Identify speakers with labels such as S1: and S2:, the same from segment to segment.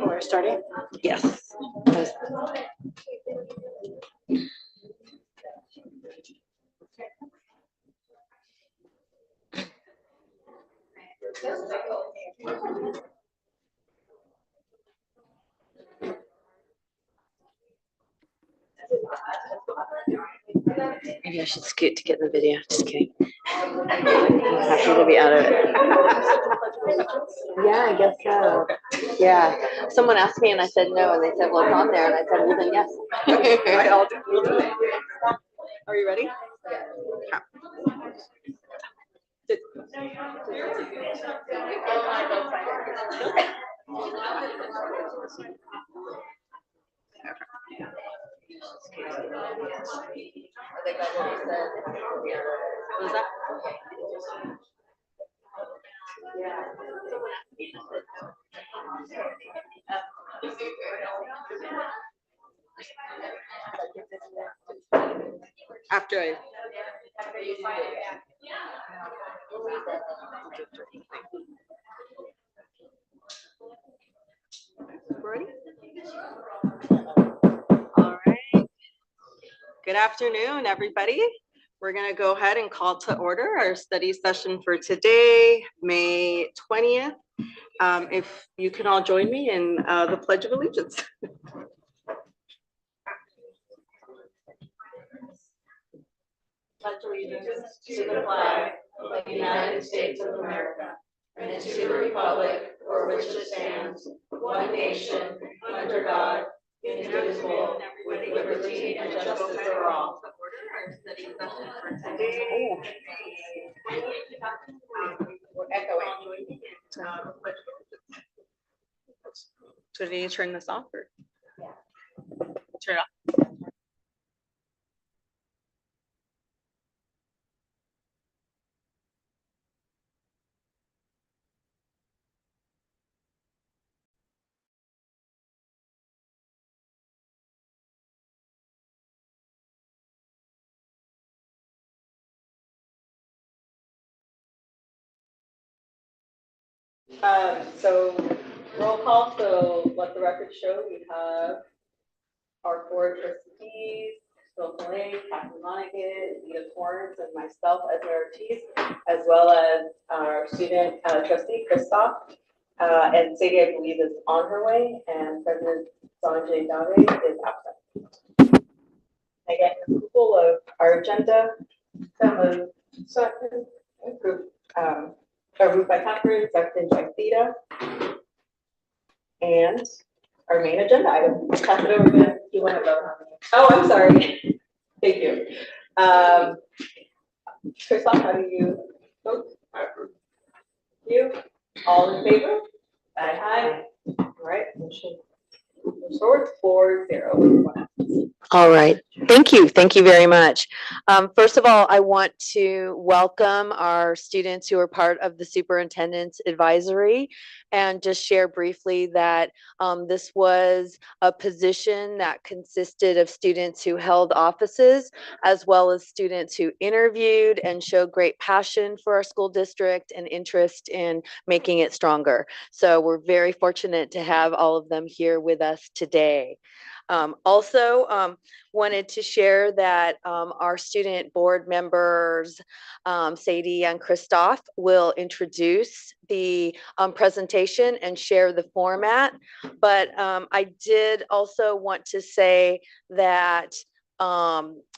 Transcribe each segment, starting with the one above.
S1: We're starting?
S2: Yes. Maybe I should scoot to get the video. Just kidding. I'm happy to be out of it. Yeah, I guess so. Yeah. Someone asked me and I said no, and they said, well, it's on there. And I said, well, then yes.
S1: Are you ready?
S2: What was that?
S1: After I. Ready? All right. Good afternoon, everybody. We're going to go ahead and call to order our study session for today, May 20th. If you can all join me in the Pledge of Allegiance. Pledge allegiance to the flag of the United States of America and to the republic for which it stands, one nation, under God, indivisible, with liberty and justice for all. We're echoing. So do you turn this off or? Turn it off. So roll call, so let the record show we have our four trustees, Phil Delay, Kathy Monaghan, Edith Torrance, and myself as our trustees, as well as our student trustee, Christoph. And Sadie, I believe, is on her way, and President Sanjay Dave is absent. Again, approval of our agenda, second, approved, moved by Catherine, second by Theta. And our main agenda item. Pass it over to you. Want to vote on it? Oh, I'm sorry. Thank you. Christoph, how do you vote? I approve. You? All in favor? Aye. All right. Motion moves forward 4-0.
S2: All right. Thank you. Thank you very much. First of all, I want to welcome our students who are part of the superintendent's advisory and just share briefly that this was a position that consisted of students who held offices as well as students who interviewed and showed great passion for our school district and interest in making it stronger. So we're very fortunate to have all of them here with us today. Also, wanted to share that our student board members, Sadie and Christoph, will introduce the presentation and share the format. But I did also want to say that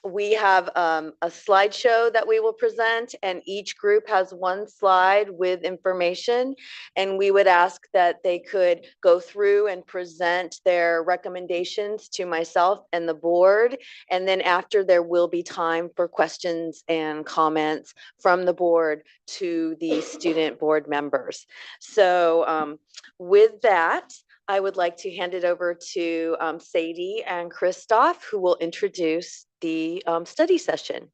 S2: we have a slideshow that we will present, and each group has one slide with information, and we would ask that they could go through and present their recommendations to myself and the board, and then after there will be time for questions and comments from the board to the student board members. So with that, I would like to hand it over to Sadie and Christoph, who will introduce the study session.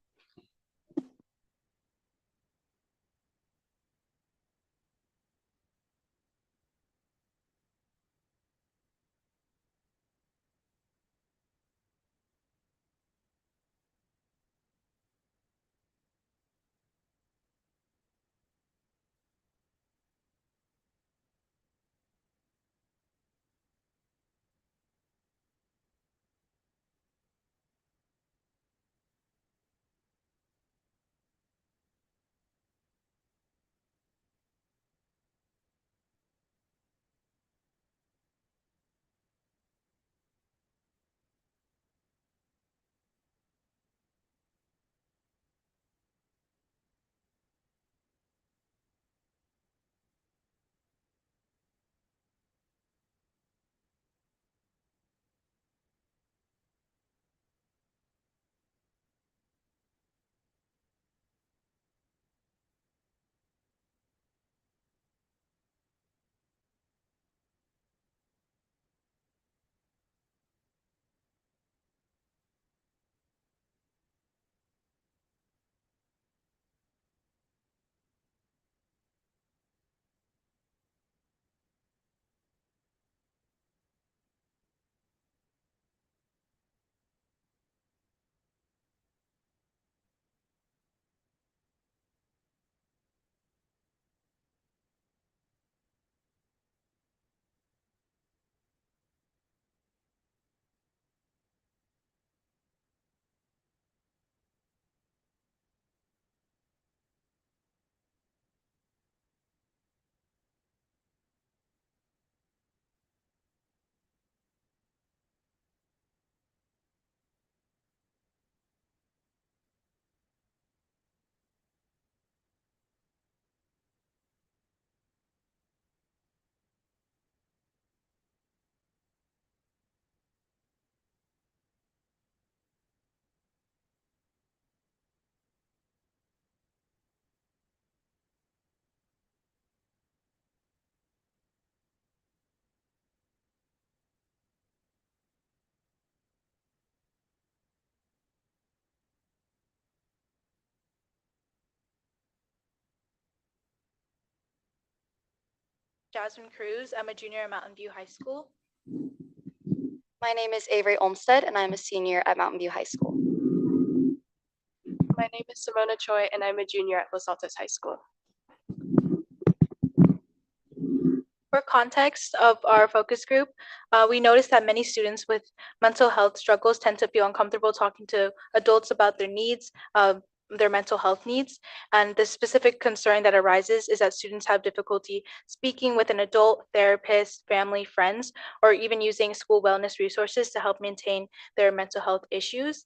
S3: Jasmine Cruz. I'm a junior at Mountain View High School.
S4: My name is Avery Olmsted, and I'm a senior at Mountain View High School.
S5: My name is Simona Choi, and I'm a junior at Los Altos High School.
S3: For context of our focus group, we noticed that many students with mental health struggles tend to feel uncomfortable talking to adults about their needs, their mental health needs. And the specific concern that arises is that students have difficulty speaking with an adult, therapist, family, friends, or even using school wellness resources to help maintain their mental health issues.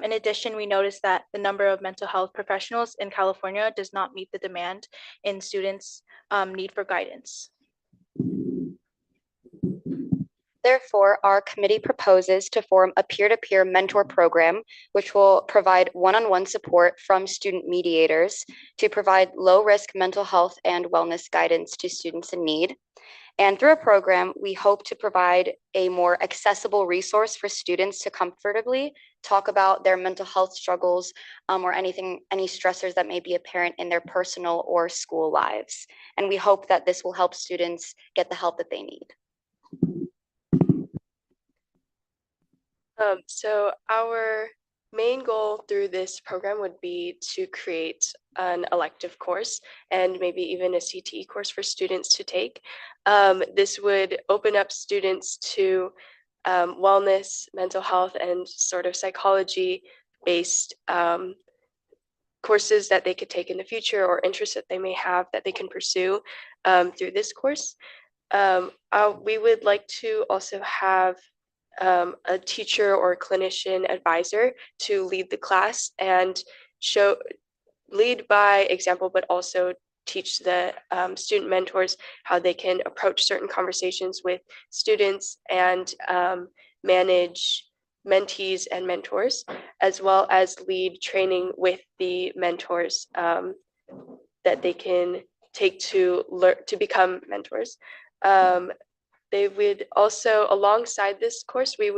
S3: In addition, we noticed that the number of mental health professionals in California does not meet the demand in students' need for guidance.
S4: Therefore, our committee proposes to form a peer-to-peer mentor program, which will provide one-on-one support from student mediators to provide low-risk mental health and wellness guidance to students in need. And through a program, we hope to provide a more accessible resource for students to comfortably talk about their mental health struggles or any stressors that may be apparent in their personal or school lives. And we hope that this will help students get the help that they need.
S5: So our main goal through this program would be to create an elective course and maybe even a CTE course for students to take. This would open up students to wellness, mental health, and sort of psychology-based courses that they could take in the future or interests that they may have that they can pursue through this course. We would like to also have a teacher or clinician advisor to lead the class and lead by example, but also teach the student mentors how they can approach certain conversations with students and manage mentees and mentors, as well as lead training with the mentors that they can take to learn to become mentors. They would also, alongside this course, we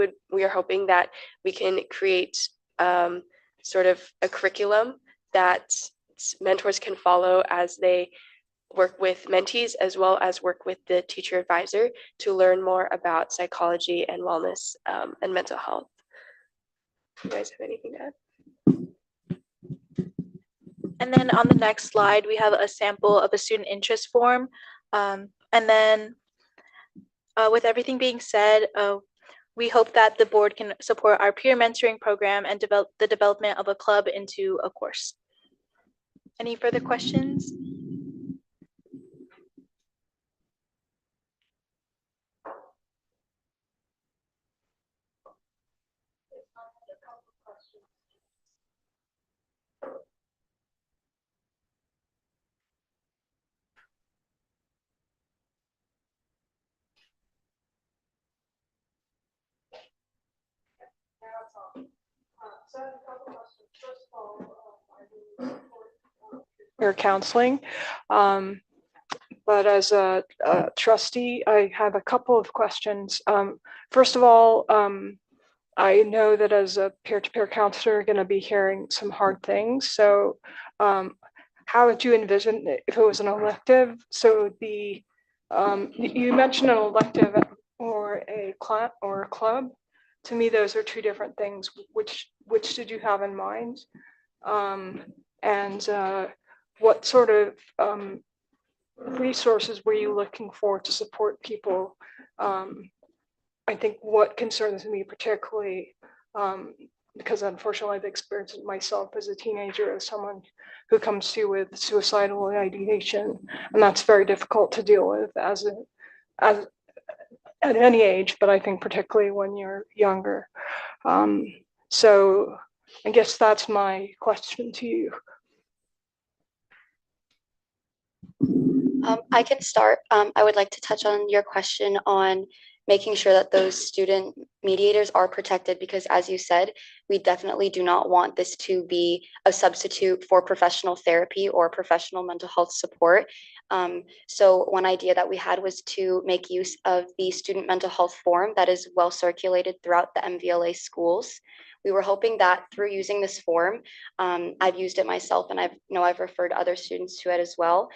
S5: are hoping that we can create sort of a curriculum that mentors can follow as they work with mentees, as well as work with the teacher advisor to learn more about psychology and wellness and mental health. Do you guys have anything to add?
S3: And then on the next slide, we have a sample of a student interest form. And then with everything being said, we hope that the board can support our peer mentoring program and develop the development of a club into a course. Any further questions?
S6: Peer counseling. But as a trustee, I have a couple of questions. First of all, I know that as a peer-to-peer counselor, you're going to be hearing some hard things. So how would you envision if it was an elective? So it would be, you mentioned an elective or a club. To me, those are two different things. Which did you have in mind? And what sort of resources were you looking for to support people? I think what concerns me particularly, because unfortunately I've experienced it myself as a teenager, as someone who comes to you with suicidal ideation, and that's very difficult to deal with as at any age, but I think particularly when you're younger. So I guess that's my question to you.
S4: I can start. I would like to touch on your question on making sure that those student mediators are protected, because as you said, we definitely do not want this to be a substitute for professional therapy or professional mental health support. So one idea that we had was to make use of the student mental health form that is well circulated throughout the MVLA schools. We were hoping that through using this form, I've used it myself and I've referred other students to it as well.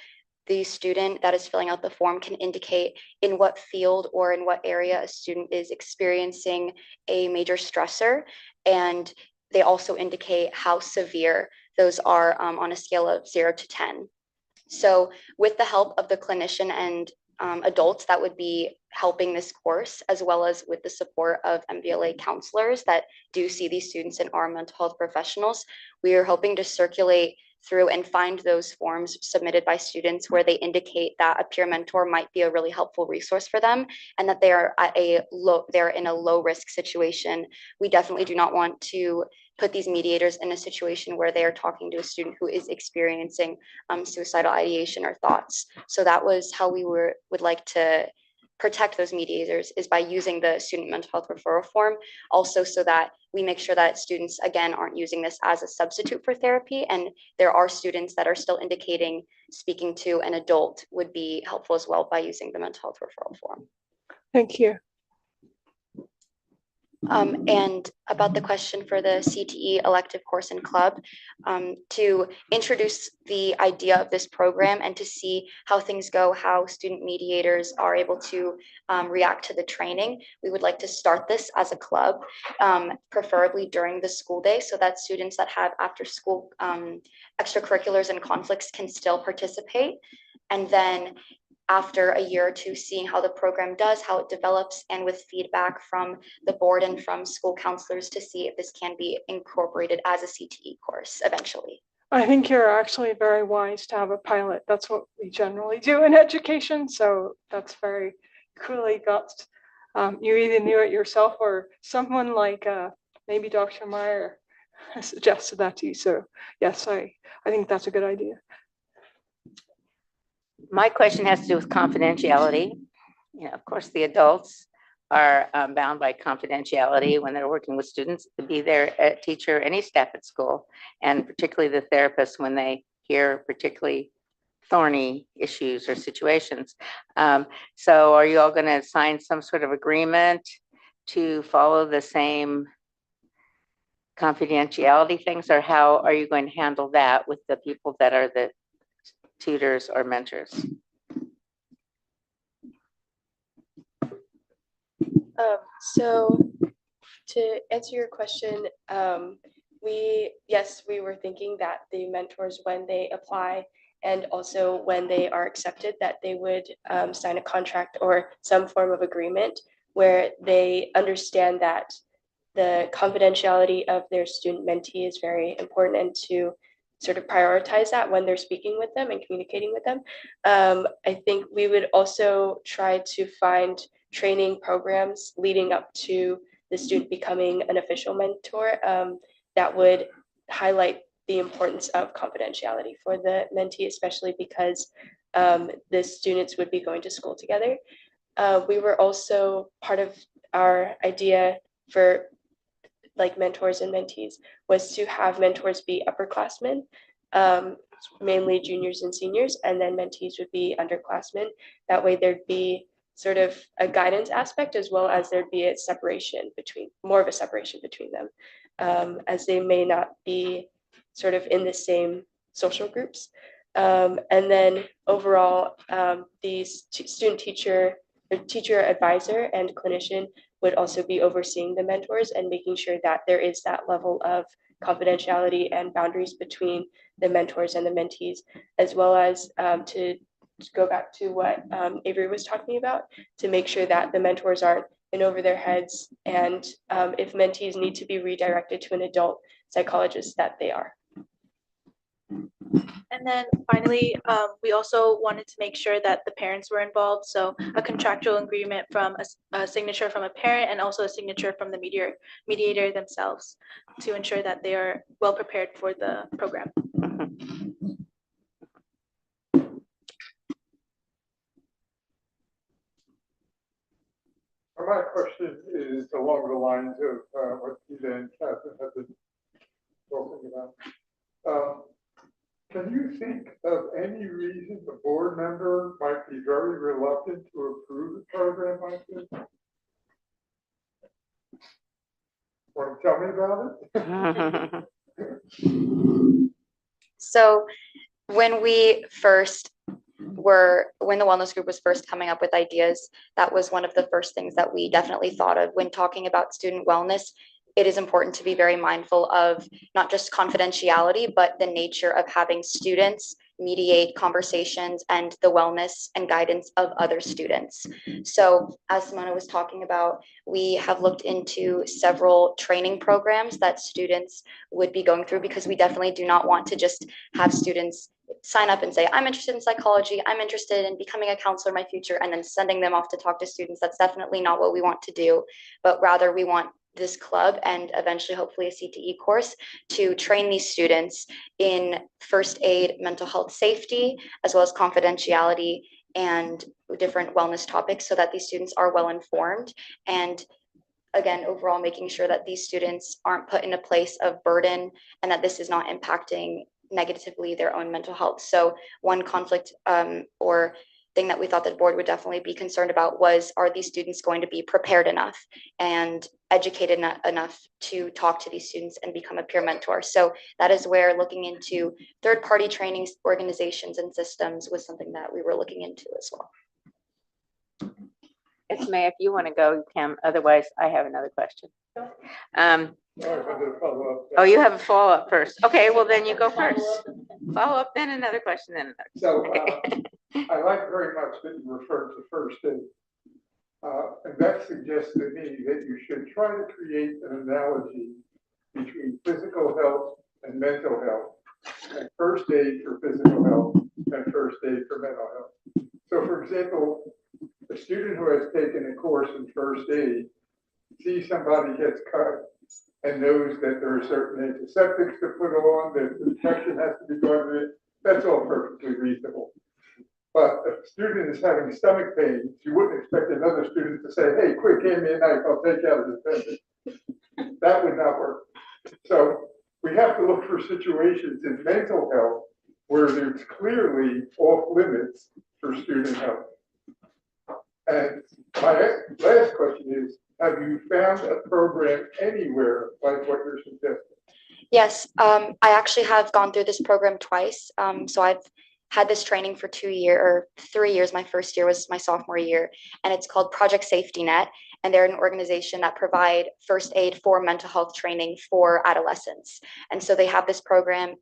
S4: the student that is filling out the form can indicate in what field or in what area a student is experiencing a major stressor. And they also indicate how severe those are on a scale of 0 to 10. So with the help of the clinician and adults that would be helping this course, as well as with the support of MVLA counselors that do see these students and are mental health professionals, we are hoping to circulate through and find those forms submitted by students where they indicate that a peer mentor might be a really helpful resource for them and that they're in a low risk situation. We definitely do not want to put these mediators in a situation where they are talking to a student who is experiencing suicidal ideation or thoughts. So that was how we would like to protect those mediators, is by using the student mental health referral form, also so that we make sure that students, again, aren't using this as a substitute for therapy. And there are students that are still indicating speaking to an adult would be helpful as well by using the mental health referral form.
S6: Thank you.
S4: And about the question for the CTE elective course and club, to introduce the idea of this program and to see how things go, how student mediators are able to react to the training. We would like to start this as a club, preferably during the school day, so that students that have after school extracurriculars and conflicts can still participate. And then after a year or two, seeing how the program does, how it develops, and with feedback from the board and from school counselors to see if this can be incorporated as a CTE course eventually.
S6: I think you're actually very wise to have a pilot. That's what we generally do in education. So that's very coolly got. You either knew it yourself or someone like maybe Dr. Meyer suggested that to you. So yes, I think that's a good idea.
S7: My question has to do with confidentiality. You know, of course, the adults are bound by confidentiality when they're working with students, to be their teacher, any staff at school, and particularly the therapist when they hear particularly thorny issues or situations. So are you all going to sign some sort of agreement to follow the same confidentiality things, or how are you going to handle that with the people that are the tutors or mentors?
S5: So to answer your question, we were thinking that the mentors, when they apply and also when they are accepted, that they would sign a contract or some form of agreement where they understand that the confidentiality of their student mentee is very important, and to sort of prioritize that when they're speaking with them and communicating with them. I think we would also try to find training programs leading up to the student becoming an official mentor that would highlight the importance of confidentiality for the mentee, especially because the students would be going to school together. We were also, part of our idea for like mentors and mentees was to have mentors be upperclassmen, mainly juniors and seniors, and then mentees would be underclassmen. That way there'd be sort of a guidance aspect, as well as there'd be a separation between, more of a separation between them, as they may not be sort of in the same social groups. And then overall, the student teacher, the teacher advisor and clinician would also be overseeing the mentors and making sure that there is that level of confidentiality and boundaries between the mentors and the mentees, as well as to go back to what Avery was talking about, to make sure that the mentors aren't in over their heads, and if mentees need to be redirected to an adult psychologist, that they are.
S3: And then finally, we also wanted to make sure that the parents were involved. So a contractual agreement from a signature from a parent, and also a signature from the mediator themselves, to ensure that they are well prepared for the program.
S8: My question is along the lines of what Eva and Catherine have been talking about. Can you think of any reason the board member might be very reluctant to approve a program like this? Want to tell me about it?
S4: So when we first when the wellness group was first coming up with ideas, that was one of the first things that we definitely thought of when talking about student wellness. It is important to be very mindful of not just confidentiality, but the nature of having students mediate conversations and the wellness and guidance of other students. So as Simona was talking about, we have looked into several training programs that students would be going through, because we definitely do not want to just have students sign up and say, I'm interested in psychology, I'm interested in becoming a counselor in my future, and then sending them off to talk to students. That's definitely not what we want to do, but rather we want this club and eventually hopefully a CTE course to train these students in first aid, mental health safety, as well as confidentiality and different wellness topics, so that these students are well informed, and again, overall making sure that these students aren't put in a place of burden and that this is not impacting negatively their own mental health. So one conflict or thing that we thought the board would definitely be concerned about was, are these students going to be prepared enough and educated enough to talk to these students and become a peer mentor? So that is where looking into third-party training organizations and systems was something that we were looking into as well.
S7: Yes, May, if you want to go, you can. Otherwise, I have another question. Oh, you have a follow-up first. Okay, well, then you go first. Follow up, then another question, then another.
S8: So I like very much that you referred to first aid. And that suggests to me that you should try to create an analogy between physical health and mental health, and first aid for physical health and first aid for mental health. So for example, a student who has taken a course in first aid sees somebody gets cut and knows that there are certain antiseptics to put on, that the infection has to be going with it. That's all perfectly reasonable. But if a student is having stomach pain, you wouldn't expect another student to say, hey, quick, hand me a knife, I'll take out the appendix. That would not work. So we have to look for situations in mental health where there's clearly off limits for student health. And my last question is, have you found a program anywhere like what you're suggesting?
S4: Yes, I actually have gone through this program twice. So I've had this training for 2 years or 3 years. My first year was my sophomore year, and it's called Project Safety Net. And they're an organization that provide first aid for mental health training for adolescents. And so they have this program.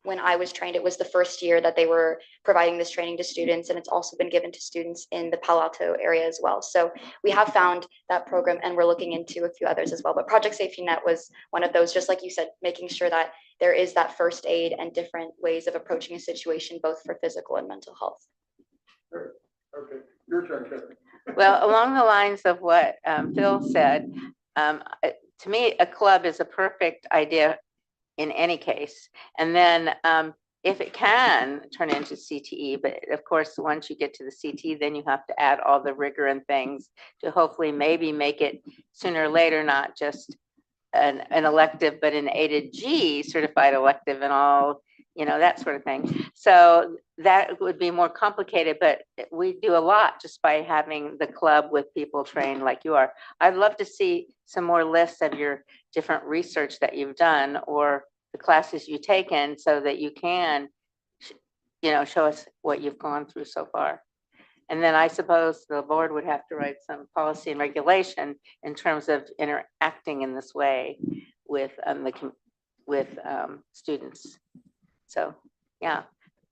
S4: When I was trained, it was the first year that they were providing this training to students, and it's also been given to students in the Palo Alto area as well. So we have found that program, and we're looking into a few others as well. But Project Safety Net was one of those, just like you said, making sure that there is that first aid and different ways of approaching a situation, both for physical and mental health.
S8: Okay, your turn, Kevin.
S7: Well, along the lines of what Phil said, to me, a club is a perfect idea in any case. And then if it can turn into CTE, but of course, once you get to the CTE, then you have to add all the rigor and things to hopefully maybe make it sooner or later, not just an elective, but an A to G certified elective and all, that sort of thing. So that would be more complicated, but we do a lot just by having the club with people trained like you are. I'd love to see some more lists of your different research that you've done or the classes you've taken so that you can, show us what you've gone through so far. And then I suppose the board would have to write some policy and regulation in terms of interacting in this way with students. So, yeah,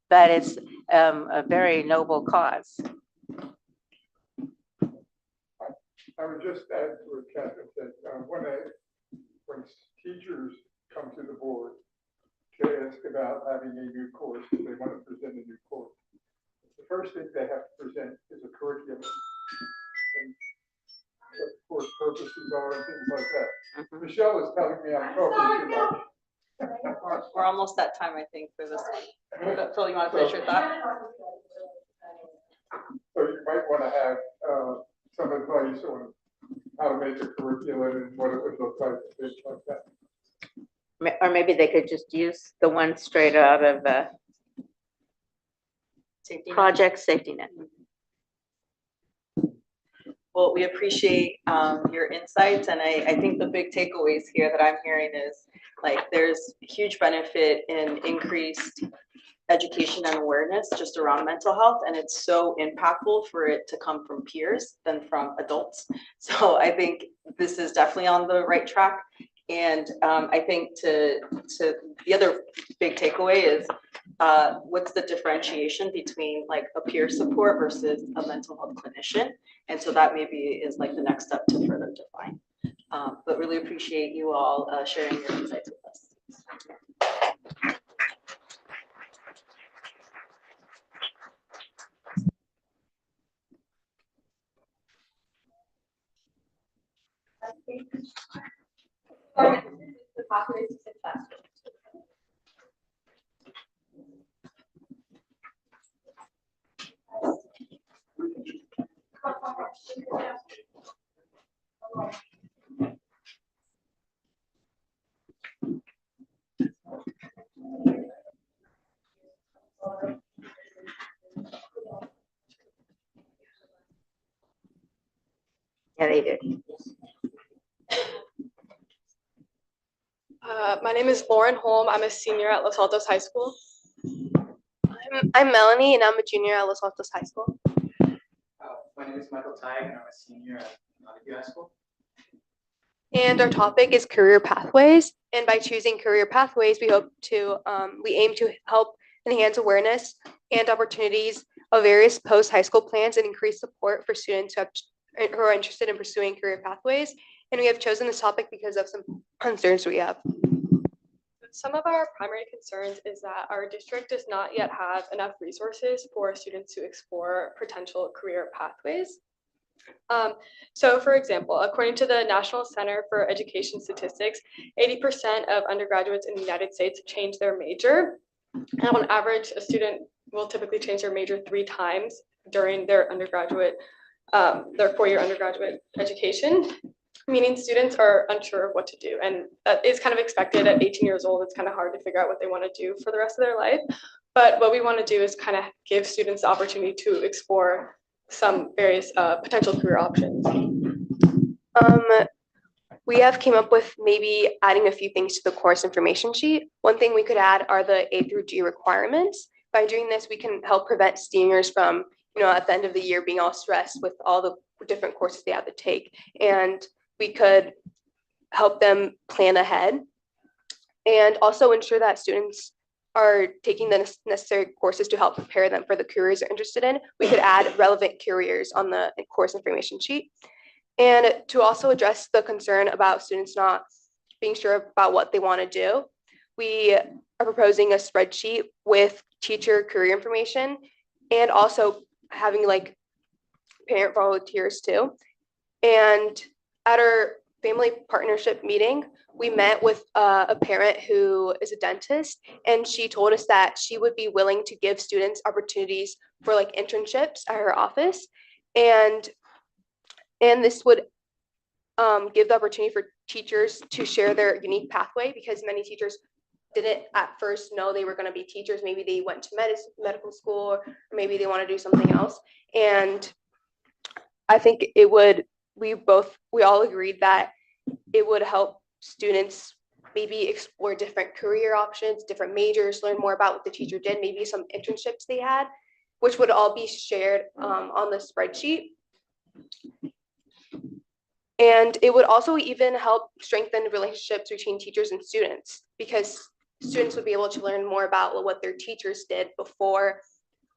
S7: but it's a very noble cause.
S8: I would just add to what Catherine said. When teachers come to the board to ask about having a new course, if they want to present a new course, the first thing they have to present is a curriculum and what the course purposes are and things like that.
S7: Mm-hmm.
S8: Michelle is telling me I'm talking too much.
S1: We're almost at time, I think, for this one. But Phil, you want to finish your thought?
S8: So you might want to have some advice on how to make a curriculum and what it would look like and things like that.
S7: Or maybe they could just use the one straight out of Project Safety Net.
S1: Well, we appreciate your insights, and I think the big takeaways here that I'm hearing is there's huge benefit in increased
S2: education and awareness just around mental health, and it's so impactful for it to come from peers than from adults. So I think this is definitely on the right track. And I think to the other big takeaway is what's the differentiation between like a peer support versus a mental health clinician? And so that maybe is like the next step to further define. But really appreciate you all sharing your insights with us.
S1: The population success.
S7: Yeah, they do.
S9: My name is Lauren Holm. I'm a senior at Los Altos High School.
S5: I'm Melanie, and I'm a junior at Los Altos High School.
S10: My name is Michael Tighe, and I'm a senior at Montague High School.
S5: And our topic is career pathways. And by choosing career pathways, we aim to help enhance awareness and opportunities of various post-high school plans and increase support for students who are interested in pursuing career pathways. And we have chosen this topic because of some concerns we have.
S9: Some of our primary concerns is that our district does not yet have enough resources for students to explore potential career pathways. So for example, according to the National Center for Education Statistics, 80% of undergraduates in the United States change their major. And on average, a student will typically change their major 3 times during their undergraduate, their 4-year undergraduate education, meaning students are unsure of what to do. And that is kind of expected at 18 years old. It's kind of hard to figure out what they want to do for the rest of their life. But what we want to do is kind of give students the opportunity to explore some various potential career options.
S5: We have came up with maybe adding a few things to the course information sheet. One thing we could add are the A through G requirements. By doing this, we can help prevent seniors from, at the end of the year being all stressed with all the different courses they have to take. And we could help them plan ahead and also ensure that students are taking the necessary courses to help prepare them for the careers they're interested in. We could add relevant careers on the course information sheet. And to also address the concern about students not being sure about what they want to do, we are proposing a spreadsheet with teacher career information and also having like parent volunteers too. And at our family partnership meeting, we met with a parent who is a dentist, and she told us that she would be willing to give students opportunities for like internships at her office. And this would give the opportunity for teachers to share their unique pathway, because many teachers didn't at first know they were going to be teachers. Maybe they went to medical school, or maybe they want to do something else. And I think it would, we all agreed that it would help students maybe explore different career options, different majors, learn more about what the teacher did, maybe some internships they had, which would all be shared on the spreadsheet. And it would also even help strengthen relationships between teachers and students, because students would be able to learn more about what their teachers did before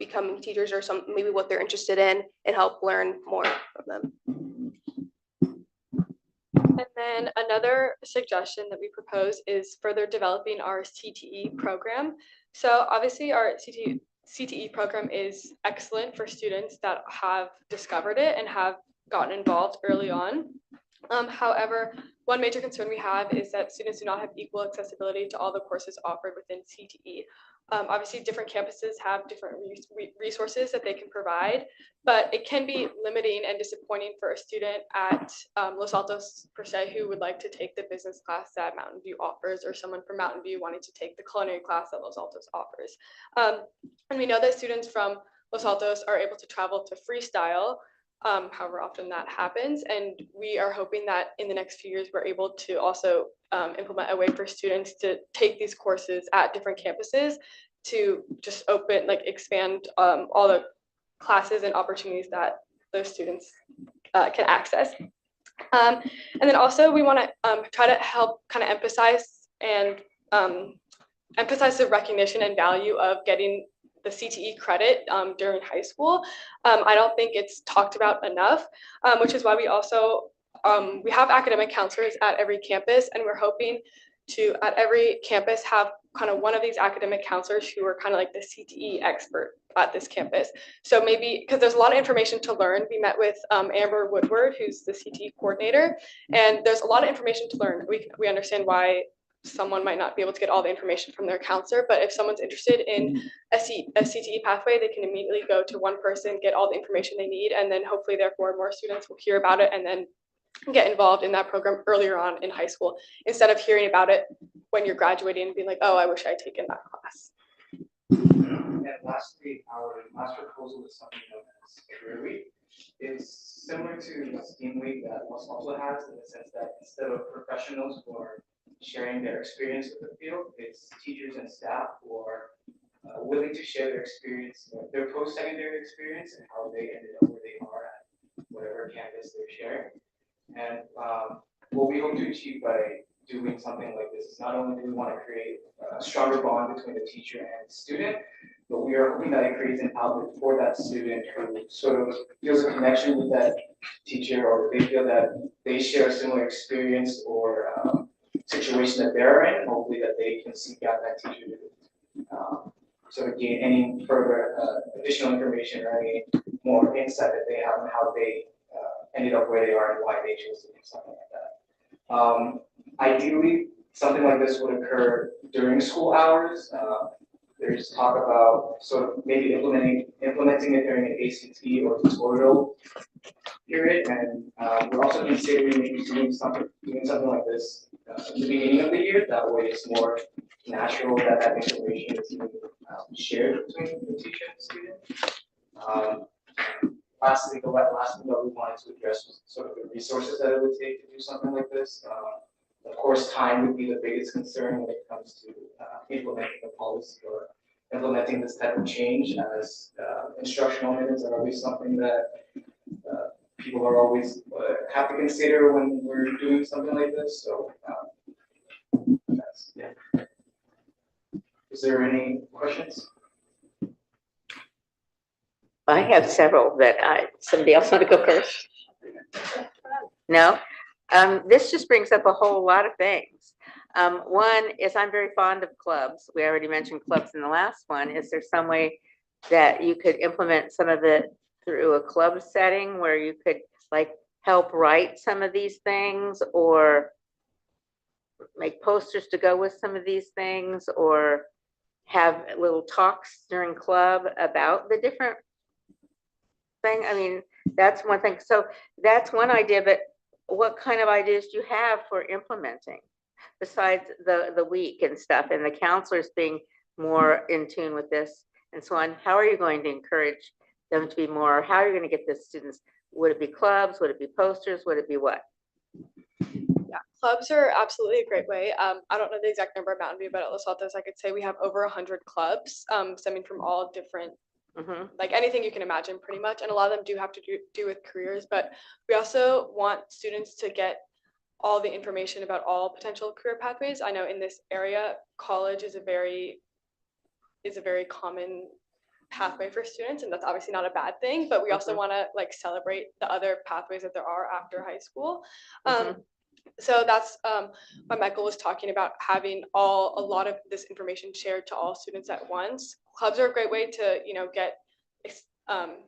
S5: becoming teachers, or maybe what they're interested in, and help learn more from them.
S9: And then another suggestion that we propose is further developing our CTE program. So obviously our CTE program is excellent for students that have discovered it and have gotten involved early on. However, one major concern we have is that students do not have equal accessibility to all the courses offered within CTE. Obviously, different campuses have different resources that they can provide, but it can be limiting and disappointing for a student at Los Altos, per se, who would like to take the business class that Mountain View offers, or someone from Mountain View wanting to take the culinary class that Los Altos offers. And we know that students from Los Altos are able to travel to Freestyle, however often that happens. And we are hoping that in the next few years, we're able to also implement a way for students to take these courses at different campuses to just expand all the classes and opportunities that those students can access. And then also we want to try to help kind of emphasize the recognition and value of getting the CTE credit during high school. I don't think it's talked about enough, which is why we also we have academic counselors at every campus, and we're hoping to at every campus have kind of one of these academic counselors who are kind of like the CTE expert at this campus. So maybe because there's a lot of information to learn. We met with Amber Woodward, who's the CTE coordinator, and there's a lot of information to learn. We understand why someone might not be able to get all the information from their counselor, but if someone's interested in a CTE pathway, they can immediately go to one person, get all the information they need, and then hopefully therefore more students will hear about it and then get involved in that program earlier on in high school, instead of hearing about it when you're graduating and being like, oh, I wish I had taken that class.
S10: And lastly, our last proposal is something known as Career Week. It's similar to STEAM Week that Los also has, in the sense that instead of professionals who are sharing their experience with the field, it's teachers and staff who are willing to share their experience, their post-secondary experience, and how they ended up where they are at whatever campus they're sharing. And what we hope to achieve by doing something like this is not only do we want to create a stronger bond between the teacher and the student, but we are hoping that it creates an outlet for that student who sort of feels a connection with that teacher, or they feel that they share a similar experience or situation that they're in. Hopefully that they can seek out that teacher to sort of gain any further additional information or any more insight that they have on how they ended up where they are and why they chose to do something like that. Ideally, something like this would occur during school hours. There's talk about sort of maybe implementing it during an ACT or tutorial period, and we're also considering maybe doing something like this in the beginning of the year. That way, it's more natural that information is shared between the teacher and the student. Lastly, the last thing that we wanted to address was sort of the resources that it would take to do something like this. Of course, time would be the biggest concern when it comes to implementing a policy or implementing this type of change, as instructional minutes are always something that people are always have to consider when we're doing something like this. So, yeah. Is there any questions?
S7: I have several that somebody else want to go first? No? This just brings up a whole lot of things. One is I'm very fond of clubs. We already mentioned clubs in the last one. Is there some way that you could implement some of it through a club setting where you could like help write some of these things, or make posters to go with some of these things, or have little talks during club about the different thing? I mean, that's one thing. So that's one idea, but what kind of ideas do you have for implementing besides the week and stuff, and the counselors being more in tune with this and so on? How are you going to encourage them to be more? How are you going to get the students? Would it be clubs? Would it be posters? Would it be what?
S9: Yeah, clubs are absolutely a great way. I don't know the exact number at Mountain View, but at Los Altos, I could say we have over 100 clubs stemming from all different, like anything you can imagine pretty much. And a lot of them do have to do with careers, but we also want students to get all the information about all potential career pathways. I know in this area, college is a very common pathway for students, and that's obviously not a bad thing, but we also want to like celebrate the other pathways that there are after high school. So that's why Michael was talking about having a lot of this information shared to all students at once. Clubs are a great way to,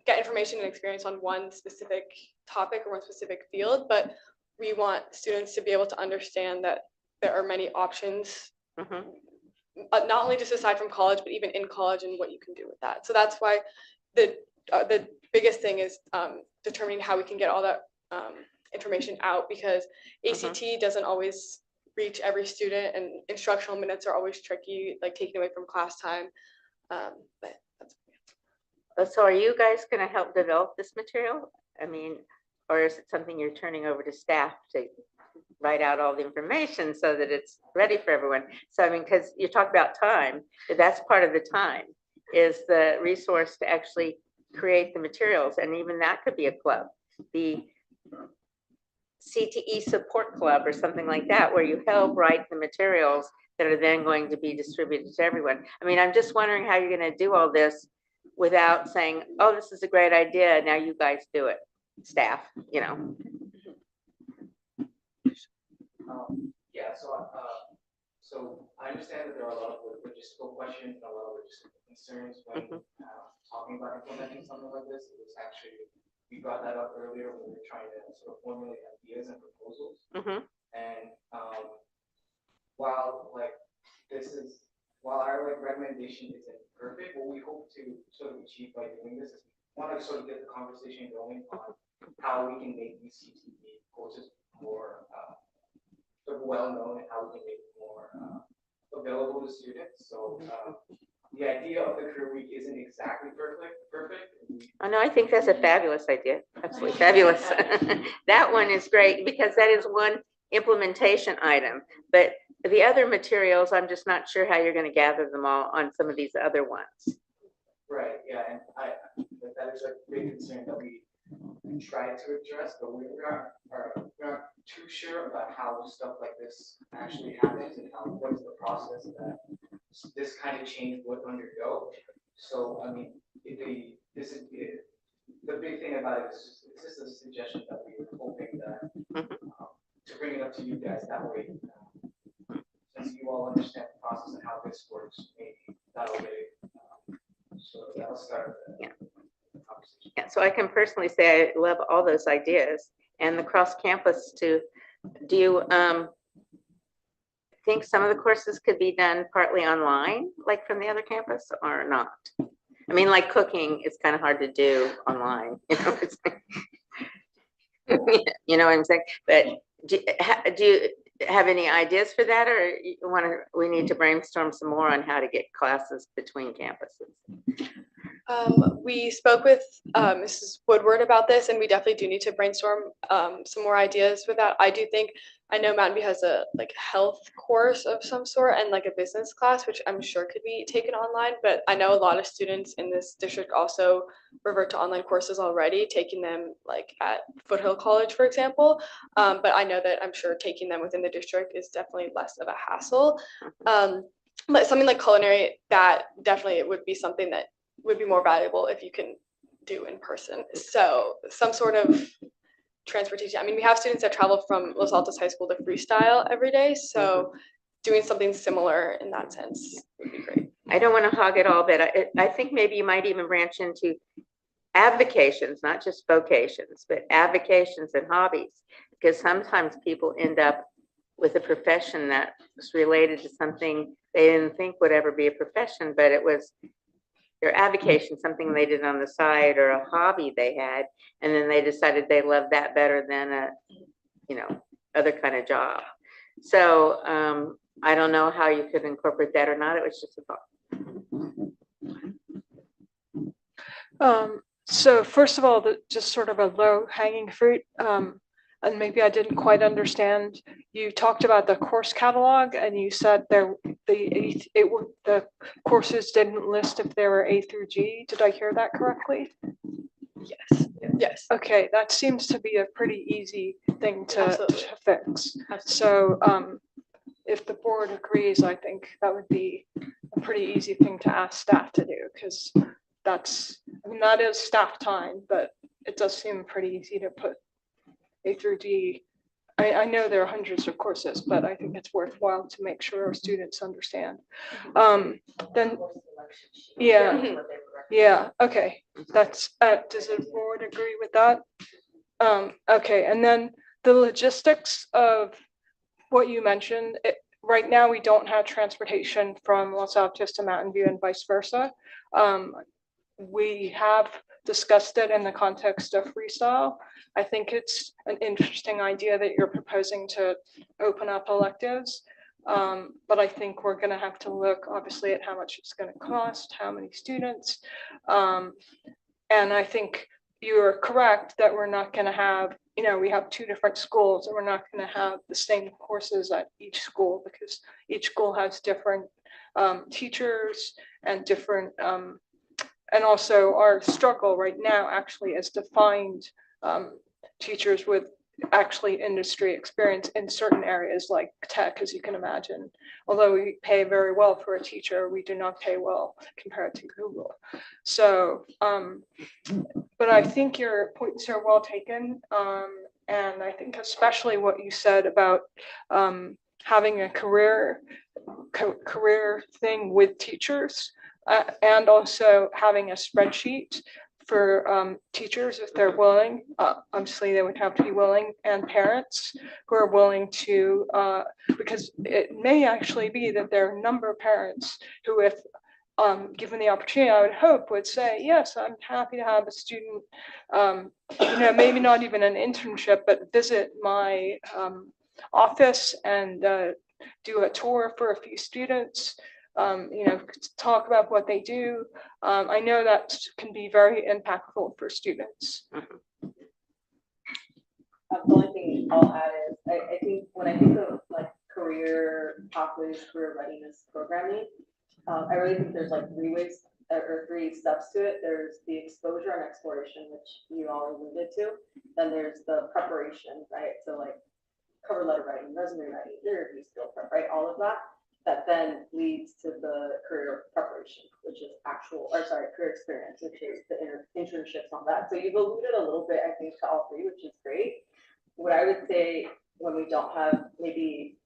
S9: get information and experience on one specific topic or one specific field, but we want students to be able to understand that there are many options, not only just aside from college, but even in college and what you can do with that. So that's why the biggest thing is determining how we can get all that information out, because ACT doesn't always reach every student, and instructional minutes are always tricky, like taken away from class time. But that's
S7: so are you guys going to help develop this material? I mean, or is it something you're turning over to staff to write out all the information so that it's ready for everyone. So, I mean, because you talk about time, that's part of the time, is the resource to actually create the materials. And even that could be a club, the CTE support club or something like that, where you help write the materials that are then going to be distributed to everyone. I mean, I'm just wondering how you're going to do all this without saying, oh, this is a great idea, now you guys do it, staff, you know.
S10: Yeah, so I understand that there are a lot of logistical questions and a lot of logistical concerns when talking about implementing something like this. It was actually, we brought that up earlier when we were trying to sort of formulate ideas and proposals. And while our recommendation isn't perfect, what we hope to sort of achieve by doing this is we want to sort of get the conversation going on how we can make these CTE courses more sort of well-known and how we can make it more available to students. So the idea of the career week isn't exactly perfect.
S7: Oh, no, I think that's a fabulous idea. Absolutely fabulous. That one is great because that is one implementation item. But the other materials, I'm just not sure how you're going to gather them all on some of these other ones.
S10: Right, yeah, and that is a big concern that we try to address, but we're not too sure about how stuff like this actually happens and what is the process that this kind of change would undergo. So, I mean, the big thing about it is it's just a suggestion that we were hoping that to bring it up to you guys that way. Since you all understand the process and how this works, maybe that'll get it. So that'll start the conversation.
S7: Yeah, so I can personally say I love all those ideas and the cross campus too. Do you think some of the courses could be done partly online, like from the other campus, or not? I mean, like cooking, it's kind of hard to do online, you know. It's you know what I'm saying? But do you have any ideas for that, or we need to brainstorm some more on how to get classes between campuses?
S9: We spoke with Mrs. Woodward about this, and we definitely do need to brainstorm some more ideas with that. I know Mountain View has a health course of some sort and like a business class, which I'm sure could be taken online, but I know a lot of students in this district also revert to online courses already, taking them like at Foothill College, for example. But I know that I'm sure taking them within the district is definitely less of a hassle. But something like culinary, that definitely would be something that would be more valuable if you can do in person. So some sort of transportation. I mean, we have students that travel from Los Altos High School to Freestyle every day. So doing something similar in that sense would be great.
S7: I don't want to hog it all, but I think maybe you might even branch into avocations, not just vocations, but avocations and hobbies, because sometimes people end up with a profession that was related to something they didn't think would ever be a profession, but it was their avocation, something they did on the side or a hobby they had, and then they decided they loved that better than a, other kind of job. So I don't know how you could incorporate that or not. It was just a thought.
S6: So first of all, just sort of a low hanging fruit, and maybe I didn't quite understand. You talked about the course catalog, and you said the courses didn't list if they were A through G. Did I hear that correctly?
S9: Yes.
S6: Okay, that seems to be a pretty easy thing to fix.
S9: Absolutely.
S6: So if the board agrees, I think that would be a pretty easy thing to ask staff to do, because that is staff time, but it does seem pretty easy to put A through D. I know there are hundreds of courses, but I think it's worthwhile to make sure our students understand. Then, yeah, okay. That's, does the board agree with that? Okay, and then the logistics of what you mentioned, right now we don't have transportation from Los Altos to Mountain View and vice versa. We have discussed it in the context of freestyle. I think it's an interesting idea that you're proposing to open up electives, but I think we're going to have to look obviously at how much it's going to cost, how many students, and I think you're correct that we're not going to have, we have two different schools and we're not going to have the same courses at each school because each school has different teachers and different, and also our struggle right now actually is to find teachers with actually industry experience in certain areas like tech, as you can imagine. Although we pay very well for a teacher, we do not pay well compared to Google. So, but I think your points are well taken. And I think especially what you said about having a career thing with teachers and also having a spreadsheet for teachers if they're willing. Obviously, they would have to be willing, and parents who are willing to, because it may actually be that there are a number of parents who, if given the opportunity, I would hope would say, yes, I'm happy to have a student, maybe not even an internship, but visit my office and do a tour for a few students, talk about what they do. I know that can be very impactful for students.
S1: The only thing I'll add is I think when I think of like career pathways, career readiness programming, I really think there's like three ways or three steps to it. There's the exposure and exploration, which you all alluded to. Then there's the preparation, right? So like cover letter writing, resume writing, interview skill prep, right? All of that. That then leads to the career preparation, which is career experience, which is the internships on that. So you've alluded a little bit, I think, to all three, which is great. What I would say when we don't have maybe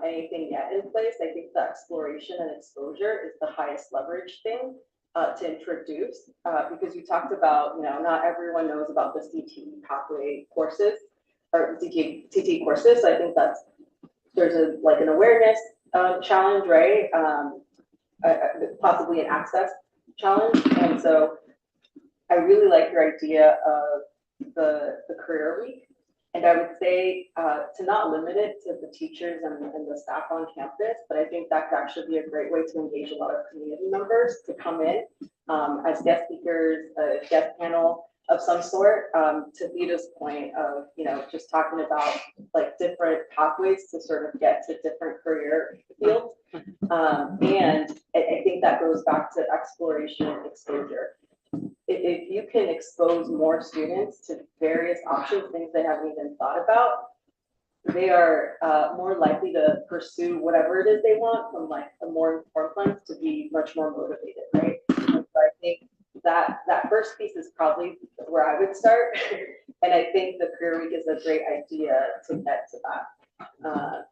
S1: anything yet in place, I think the exploration and exposure is the highest leverage thing to introduce, because you talked about, not everyone knows about the CTE pathway courses or CTE courses. So I think there's an awareness challenge, right? Possibly an access challenge. And so I really like your idea of the career week. And I would say to not limit it to the teachers and the staff on campus, but I think that could actually be a great way to engage a lot of community members to come in as guest speakers, a guest panel of some sort, to Vita's point of, just talking about like different pathways to sort of get to different career fields. And I think that goes back to exploration and exposure. If you can expose more students to various options, things they haven't even thought about, they are more likely to pursue whatever it is they want from like a more informed lens to be much more motivated, right? And so I think that first piece is probably where I would start. And I think the career week is a great idea to get to that.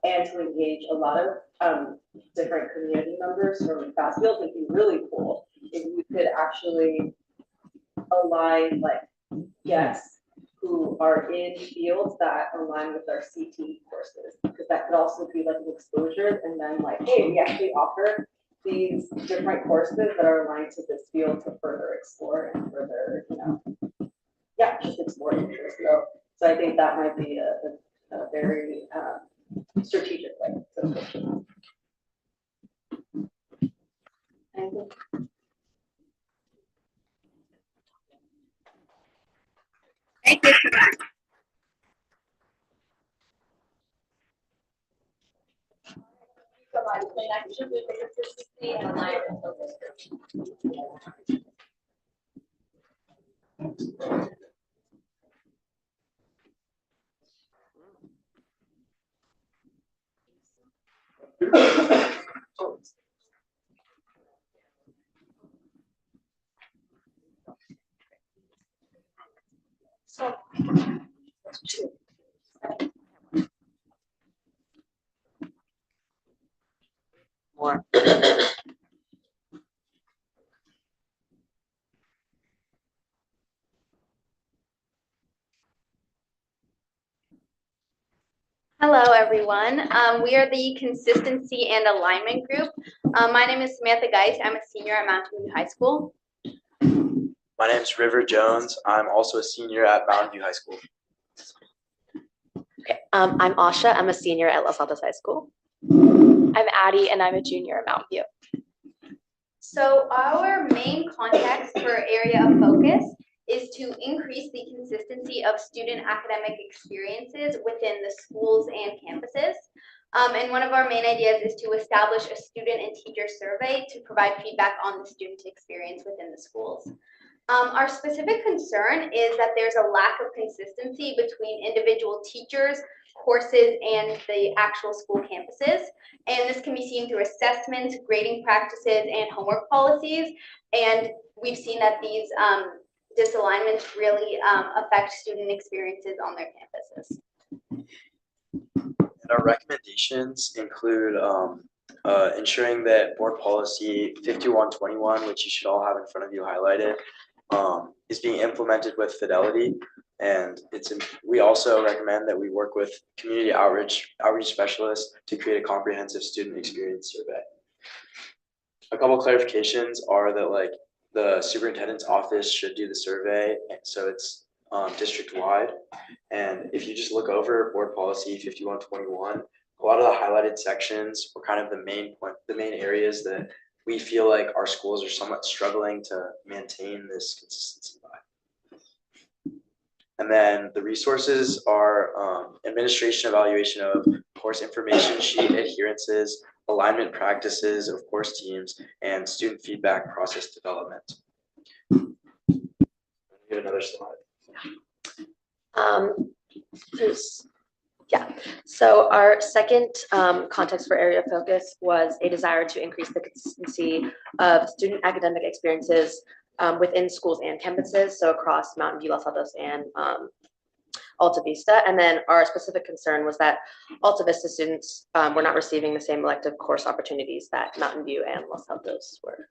S1: And to engage a lot of different community members from fast fields. It'd be really cool if you could actually align like guests who are in fields that align with our CT courses, because that could also be like an exposure. And then like, hey, we actually offer these different courses that are aligned to this field to further explore and further, just explore interest. So I think that might be a very strategic way to approach it. Anything?
S2: Thank you. More.
S4: Hello, everyone. We are the Consistency and Alignment Group. My name is Samantha Geis. I'm a senior at Mountain View High School.
S11: My name is River Jones. I'm also a senior at Mountain View High School.
S12: Okay. I'm Asha. I'm a senior at Los Altos High School.
S3: I'm Addie, and I'm a junior at Mountain View.
S4: So our main context for area of focus
S13: is to increase the consistency of student academic experiences within the schools and campuses. And one of our main ideas is to establish a student and teacher survey to provide feedback on the student experience within the schools. Our specific concern is that there's a lack of consistency between individual teachers, courses, and the actual school campuses. And this can be seen through assessments, grading practices, and homework policies. And we've seen that these disalignments really affect student experiences on their campuses.
S11: And our recommendations include ensuring that board policy 5121, which you should all have in front of you highlighted, is being implemented with fidelity. And we also recommend that we work with community outreach specialists to create a comprehensive student experience survey. A couple clarifications are that like the superintendent's office should do the survey, so it's district-wide. And if you just look over board policy 5121, a lot of the highlighted sections were kind of the main areas that we feel like our schools are somewhat struggling to maintain this consistency by. And then the resources are administration evaluation of course information sheet adherences, alignment practices of course teams, and student feedback process development. Get another slide.
S12: So our second context for area of focus was a desire to increase the consistency of student academic experiences within schools and campuses, so across Mountain View, Los Altos, and Alta Vista. And then our specific concern was that Alta Vista students were not receiving the same elective course opportunities that Mountain View and Los Altos were.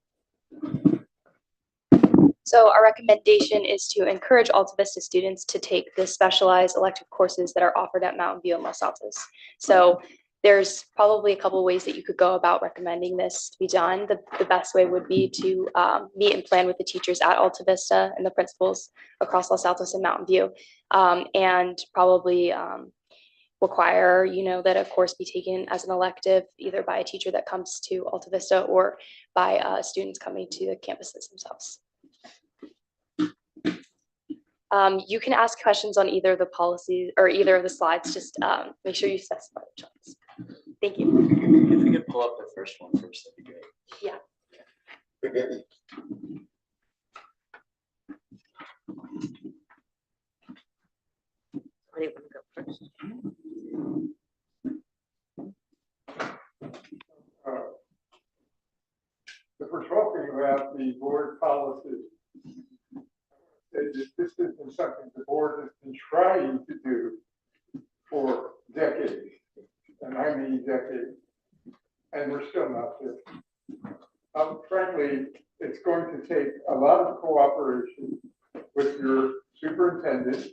S5: So our recommendation is to encourage Alta Vista students to take the specialized elective courses that are offered at Mountain View and Los Altos. So there's probably a couple of ways that you could go about recommending this to be done. The best way would be to meet and plan with the teachers at Alta Vista and the principals across Los Altos and Mountain View, and probably require, that a course be taken as an elective, either by a teacher that comes to Alta Vista or by students coming to the campuses themselves. You can ask questions on either the policies or either of the slides. Just make sure you specify which ones. Thank you.
S11: If we could pull up the first one first, that'd be great.
S5: Yeah.
S12: Where do you want to go first?
S8: If we're talking about the board policy, this isn't something the board has been trying to do for decades, and I mean decades, and we're still not there. Frankly, it's going to take a lot of cooperation with your superintendent,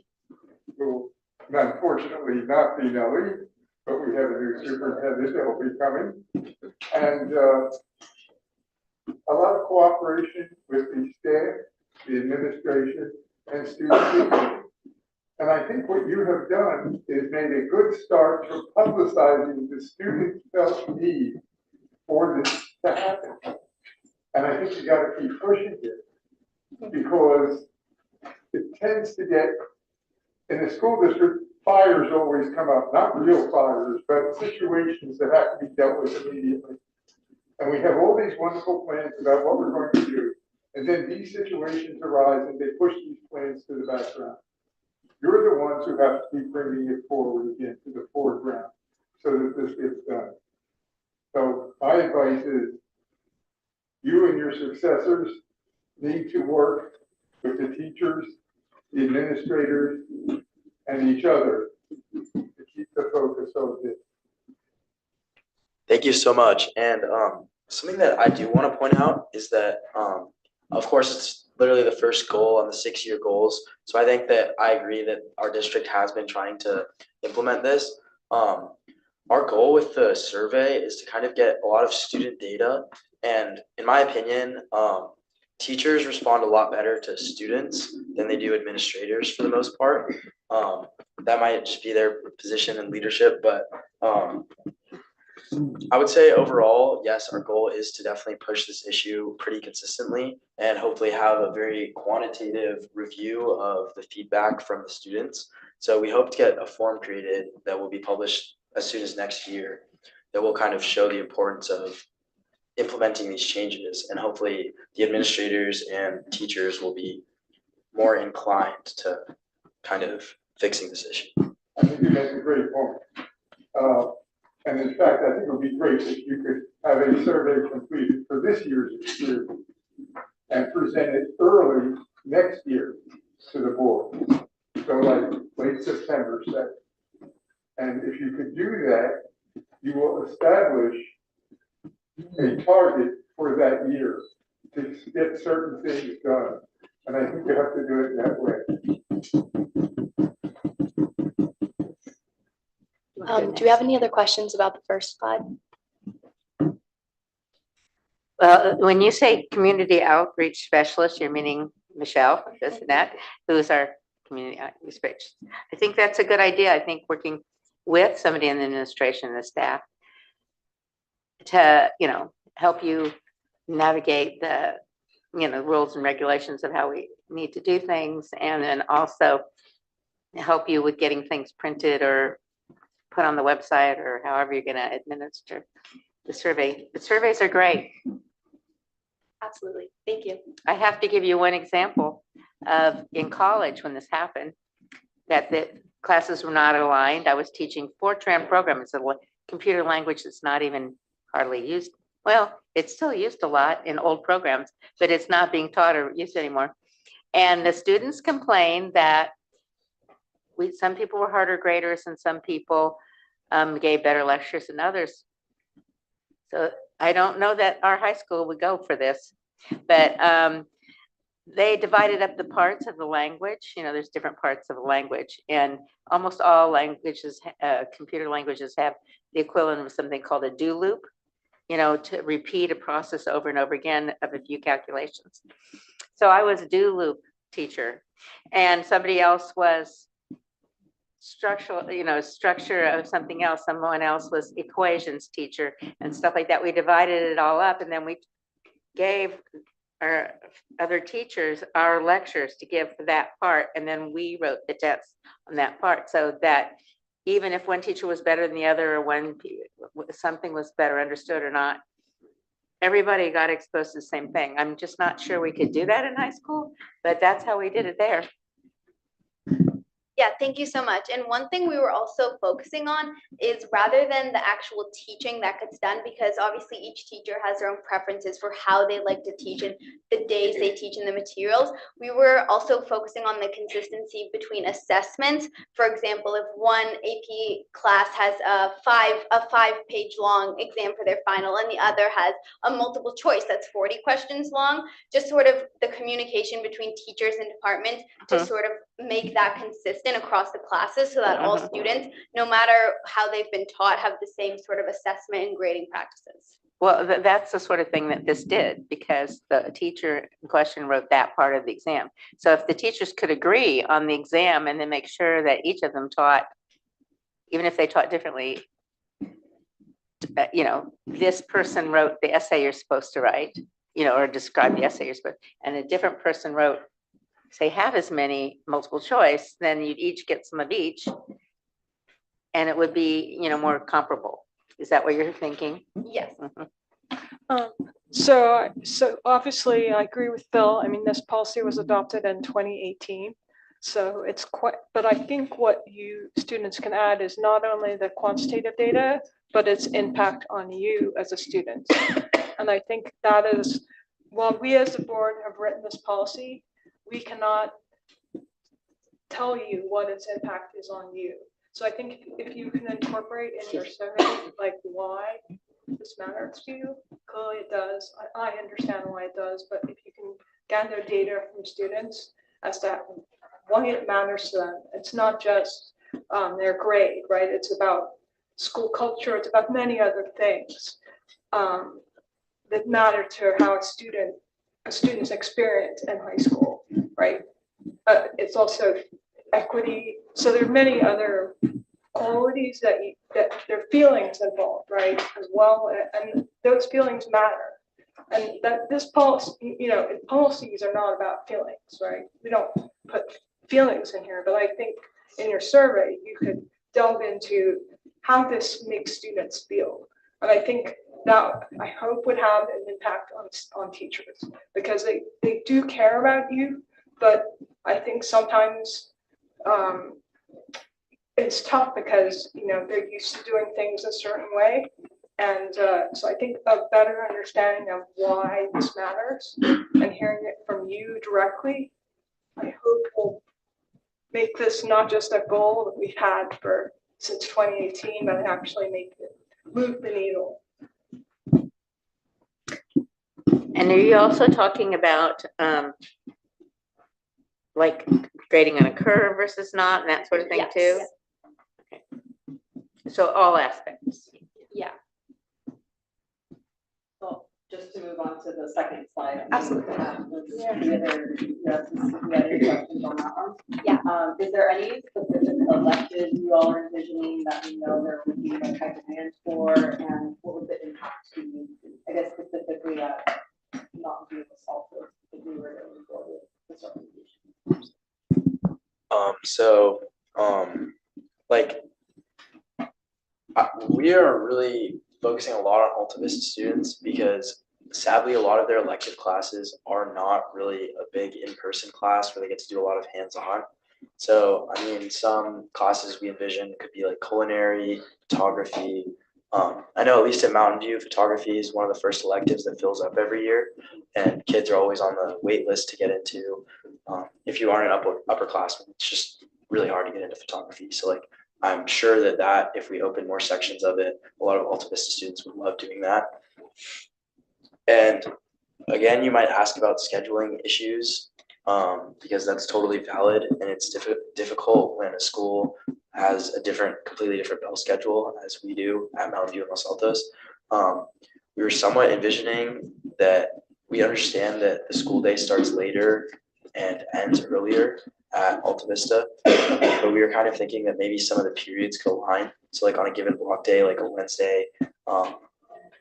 S8: who will unfortunately not be Nellie, but we have a new superintendent that will be coming, and a lot of cooperation with the staff, the administration, and student teachers. And I think what you have done is made a good start to publicizing the student felt need for this to happen. And I think you got to keep pushing it, because it tends to get, in the school district, fires always come up, not real fires, but situations that have to be dealt with immediately. And we have all these wonderful plans about what we're going to do. And then these situations arise and they push these plans to the background. You're the ones who have to keep bringing it forward again to the foreground so that this gets done. So my advice is you and your successors need to work with the teachers, the administrators, and each other to keep the focus of this.
S11: Thank you so much. And something that I do want to point out is that, of course, it's literally the first goal on the 6-year goals. So I think that I agree that our district has been trying to implement this. Our goal with the survey is to kind of get a lot of student data. And in my opinion, teachers respond a lot better to students than they do administrators for the most part. That might just be their position in leadership, but I would say overall, yes, our goal is to definitely push this issue pretty consistently and hopefully have a very quantitative review of the feedback from the students. So we hope to get a form created that will be published as soon as next year that will kind of show the importance of implementing these changes, and hopefully the administrators and teachers will be more inclined to kind of fixing this issue.
S8: I think you make a great point. And in fact, I think it would be great if you could have a survey completed for this year's experience and present it early next year to the board. So like late September, say. And if you could do that, you will establish a target for that year to get certain things done. And I think you have to do it that way.
S4: Do you have any other questions about the first slide?
S7: Well, when you say community outreach specialist, you're meaning Michelle, isn't that? Who's our community outreach specialist? I think that's a good idea. I think working with somebody in the administration and the staff to, help you navigate the, rules and regulations of how we need to do things, and then also help you with getting things printed or put on the website or however you're going to administer the survey. The surveys are great.
S12: Absolutely. Thank you.
S7: I have to give you one example of in college when this happened, that the classes were not aligned. I was teaching Fortran program. It's a computer language that's not even hardly used. Well, it's still used a lot in old programs, but it's not being taught or used anymore. And the students complained that some people were harder graders and some people gave better lectures than others. So I don't know that our high school would go for this, but they divided up the parts of the language. There's different parts of the language, and almost all languages, computer languages, have the equivalent of something called a do loop, to repeat a process over and over again of a few calculations. So I was a do loop teacher, and somebody else was structure of something else. Someone else was equations teacher and stuff like that. We divided it all up, and then we gave our other teachers our lectures to give for that part, and then we wrote the tests on that part, so that even if one teacher was better than the other, or something was better understood or not, everybody got exposed to the same thing. I'm just not sure we could do that in high school, but that's how we did it there.
S13: Yeah, thank you so much. And one thing we were also focusing on is rather than the actual teaching that gets done, because obviously each teacher has their own preferences for how they like to teach and the days they teach and the materials, we were also focusing on the consistency between assessments. For example, if one AP class has a five-page long exam for their final and the other has a multiple choice that's 40 questions long, just sort of the communication between teachers and departments to sort of make that consistent across the classes, so that all students, no matter how they've been taught, have the same sort of assessment and grading practices.
S7: Well, that's the sort of thing that this did, because the teacher in question wrote that part of the exam. So if the teachers could agree on the exam and then make sure that each of them taught, even if they taught differently, this person wrote the essay you're supposed to write, or describe the essay you're supposed, and a different person wrote, say, half as many multiple choice, then you'd each get some of each, and it would be, more comparable. Is that what you're thinking?
S13: Yes.
S6: So obviously I agree with Phil. I mean, this policy was adopted in 2018. So it's quite, but I think what you students can add is not only the quantitative data, but its impact on you as a student. And I think that is, while we as the board have written this policy, we cannot tell you what its impact is on you. So I think if you can incorporate in your survey, like why this matters to you, clearly it does. I understand why it does, but if you can gather data from students as to why it matters to them, it's not just their grade, right? It's about school culture. It's about many other things that matter to how a student's experience in high school, right? It's also equity. So there are many other qualities that that there are feelings involved, right, as well, and those feelings matter. And that this policy, policies are not about feelings, right? We don't put feelings in here, but I think in your survey, you could delve into how this makes students feel. And I think that, I hope, would have an impact on teachers, because they do care about you, but I think sometimes it's tough because, they're used to doing things a certain way. And so I think a better understanding of why this matters and hearing it from you directly, I hope will make this not just a goal that we've had since 2018, but actually move the needle.
S7: And are you also talking about like grading on a curve versus not, and that sort of thing too? Okay. So all aspects.
S12: Yeah.
S1: So just to move on to the second slide.
S12: Absolutely.
S1: The other questions on that one.
S12: Yeah.
S1: Is there any specific electives you all are envisioning that we know there would be like high demand for, and what would the impact be, I guess, specifically at Mountain View Assaulters if we were to move forward with this organization?
S11: We are really focusing a lot on Alta Vista students because sadly a lot of their elective classes are not really a big in-person class where they get to do a lot of hands-on. So I mean, some classes we envision could be like culinary, photography. I know at least at Mountain View, photography is one of the first electives that fills up every year, and kids are always on the wait list to get into. If you aren't an upperclassman, it's just really hard to get into photography. So like, I'm sure that if we open more sections of it, a lot of Alta Vista students would love doing that. And again, you might ask about scheduling issues, because that's totally valid, and it's difficult when a school has a completely different bell schedule as we do at Mountain View and Los Altos. We were somewhat envisioning that we understand that the school day starts later and ends earlier at Alta Vista, but we were kind of thinking that maybe some of the periods could align. So like on a given block day, like a Wednesday,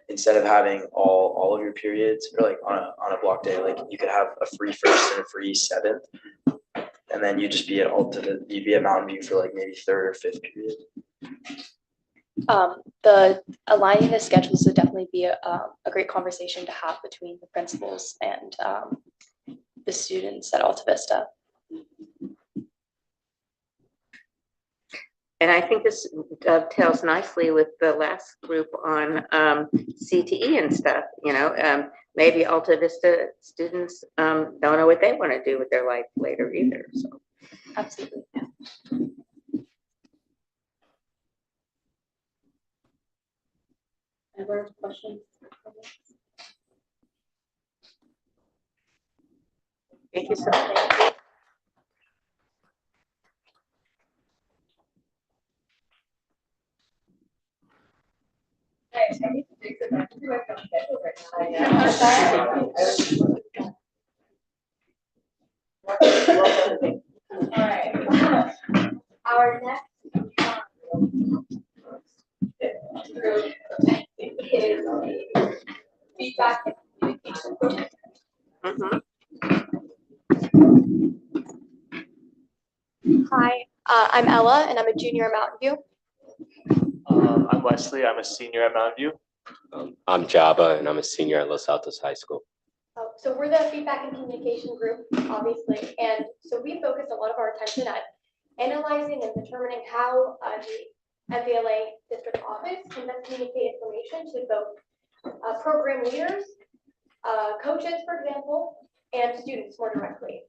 S11: instead of having all of your periods, or like on a block day, like you could have a free first and a free seventh, and then you'd just be at you'd be at Mountain View for like maybe third or fifth period.
S12: The aligning the schedules would definitely be a great conversation to have between the principals and the students at Alta Vista.
S7: And I think this dovetails nicely with the last group on CTE and stuff. Maybe Alta Vista students don't know what they want to do with their life later either. So
S12: absolutely.
S1: Ever questions?
S7: thank you so much.
S1: I need to fix it. I can do it on schedule right now. All right.
S13: Our next group is feedback and communication. Hi, I'm Ella, and I'm a junior at Mountain View.
S14: I'm Wesley. I'm a senior at Mountain View.
S15: I'm Jabba, and I'm a senior at Los Altos High School.
S13: So we're the feedback and communication group, obviously, and so we focus a lot of our attention at analyzing and determining how the MVLA district office can best communicate information to both program leaders, coaches, for example, and students more directly.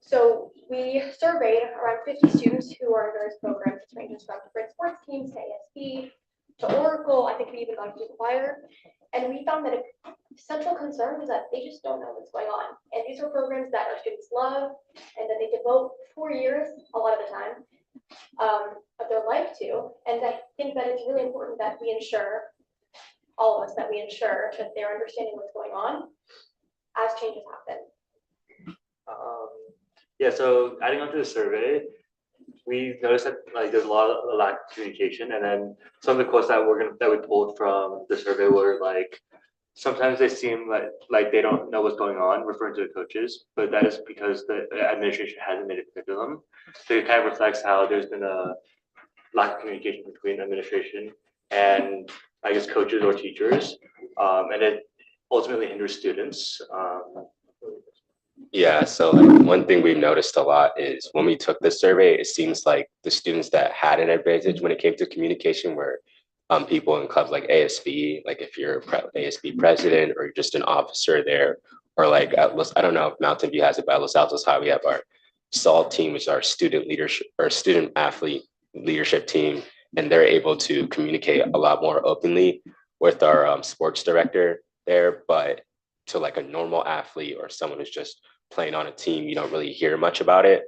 S13: So we surveyed around 50 students who are in various programs, which ranges from different sports teams to ASB, to Oracle. I think we even got to choir. And we found that a central concern was that they just don't know what's going on. And these are programs that our students love and that they devote 4 years, a lot of the time, of their life to. And I think that it's really important that we ensure, all of us, that we ensure that they're understanding what's going on as changes happen.
S14: Yeah, so adding on to the survey, we noticed that like there's a lack of communication, and then some of the quotes that we pulled from the survey were like sometimes they seem like they don't know what's going on, referring to the coaches, but that is because the administration hasn't made it clear to them. So it kind of reflects how there's been a lack of communication between administration and I guess coaches or teachers, and it ultimately hinders students.
S15: Yeah, so like one thing we've noticed a lot is when we took this survey, it seems like the students that had an advantage when it came to communication were people in clubs like ASB, like if you're ASB president or you're just an officer there, or like I don't know if Mountain View has it, but at Los Altos High, we have our SALT team, which is our student leadership or student athlete leadership team, and they're able to communicate a lot more openly with our sports director there. But to like a normal athlete or someone who's just playing on a team, you don't really hear much about it.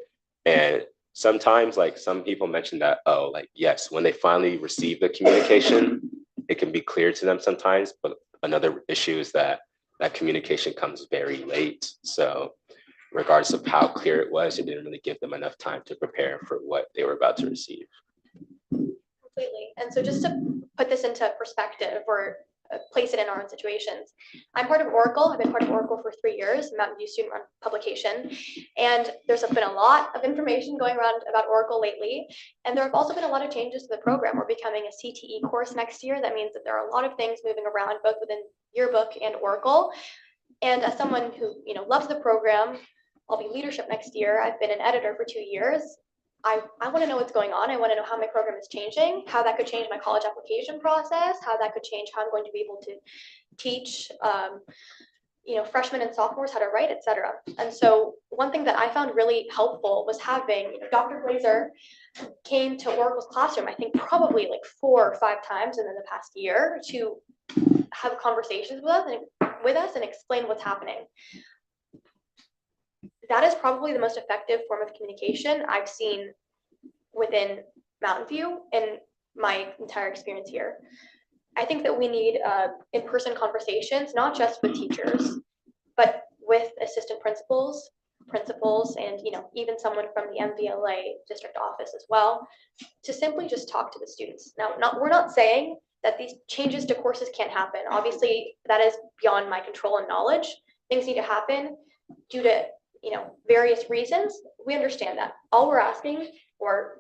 S15: And sometimes like some people mention that, oh, like, yes, when they finally receive the communication, it can be clear to them sometimes. But another issue is that that communication comes very late. So regardless of how clear it was, it didn't really give them enough time to prepare for what they were about to receive.
S16: Completely. And so just to put this into perspective or place it in our own situations, I'm part of Oracle. I've been part of Oracle for 3 years, Mountain View student run publication. And there's been a lot of information going around about Oracle lately. And there have also been a lot of changes to the program. We're becoming a CTE course next year. That means that there are a lot of things moving around both within Yearbook and Oracle. And as someone who loves the program, I'll be leadership next year. I've been an editor for 2 years. I want to know what's going on. I want to know how my program is changing, how that could change my college application process, how that could change how I'm going to be able to teach, freshmen and sophomores how to write, etc. And so one thing that I found really helpful was having Dr. Glazer came to Oracle's classroom, I think probably like 4 or 5 times in the past year to have conversations with us and explain what's happening. That is probably the most effective form of communication I've seen within Mountain View in my entire experience here. I think that we need in-person conversations, not just with teachers, but with assistant principals, and even someone from the MVLA district office as well, to simply just talk to the students. Now, we're not saying that these changes to courses can't happen. Obviously, that is beyond my control and knowledge. Things need to happen due to various reasons. We understand that. All we're asking or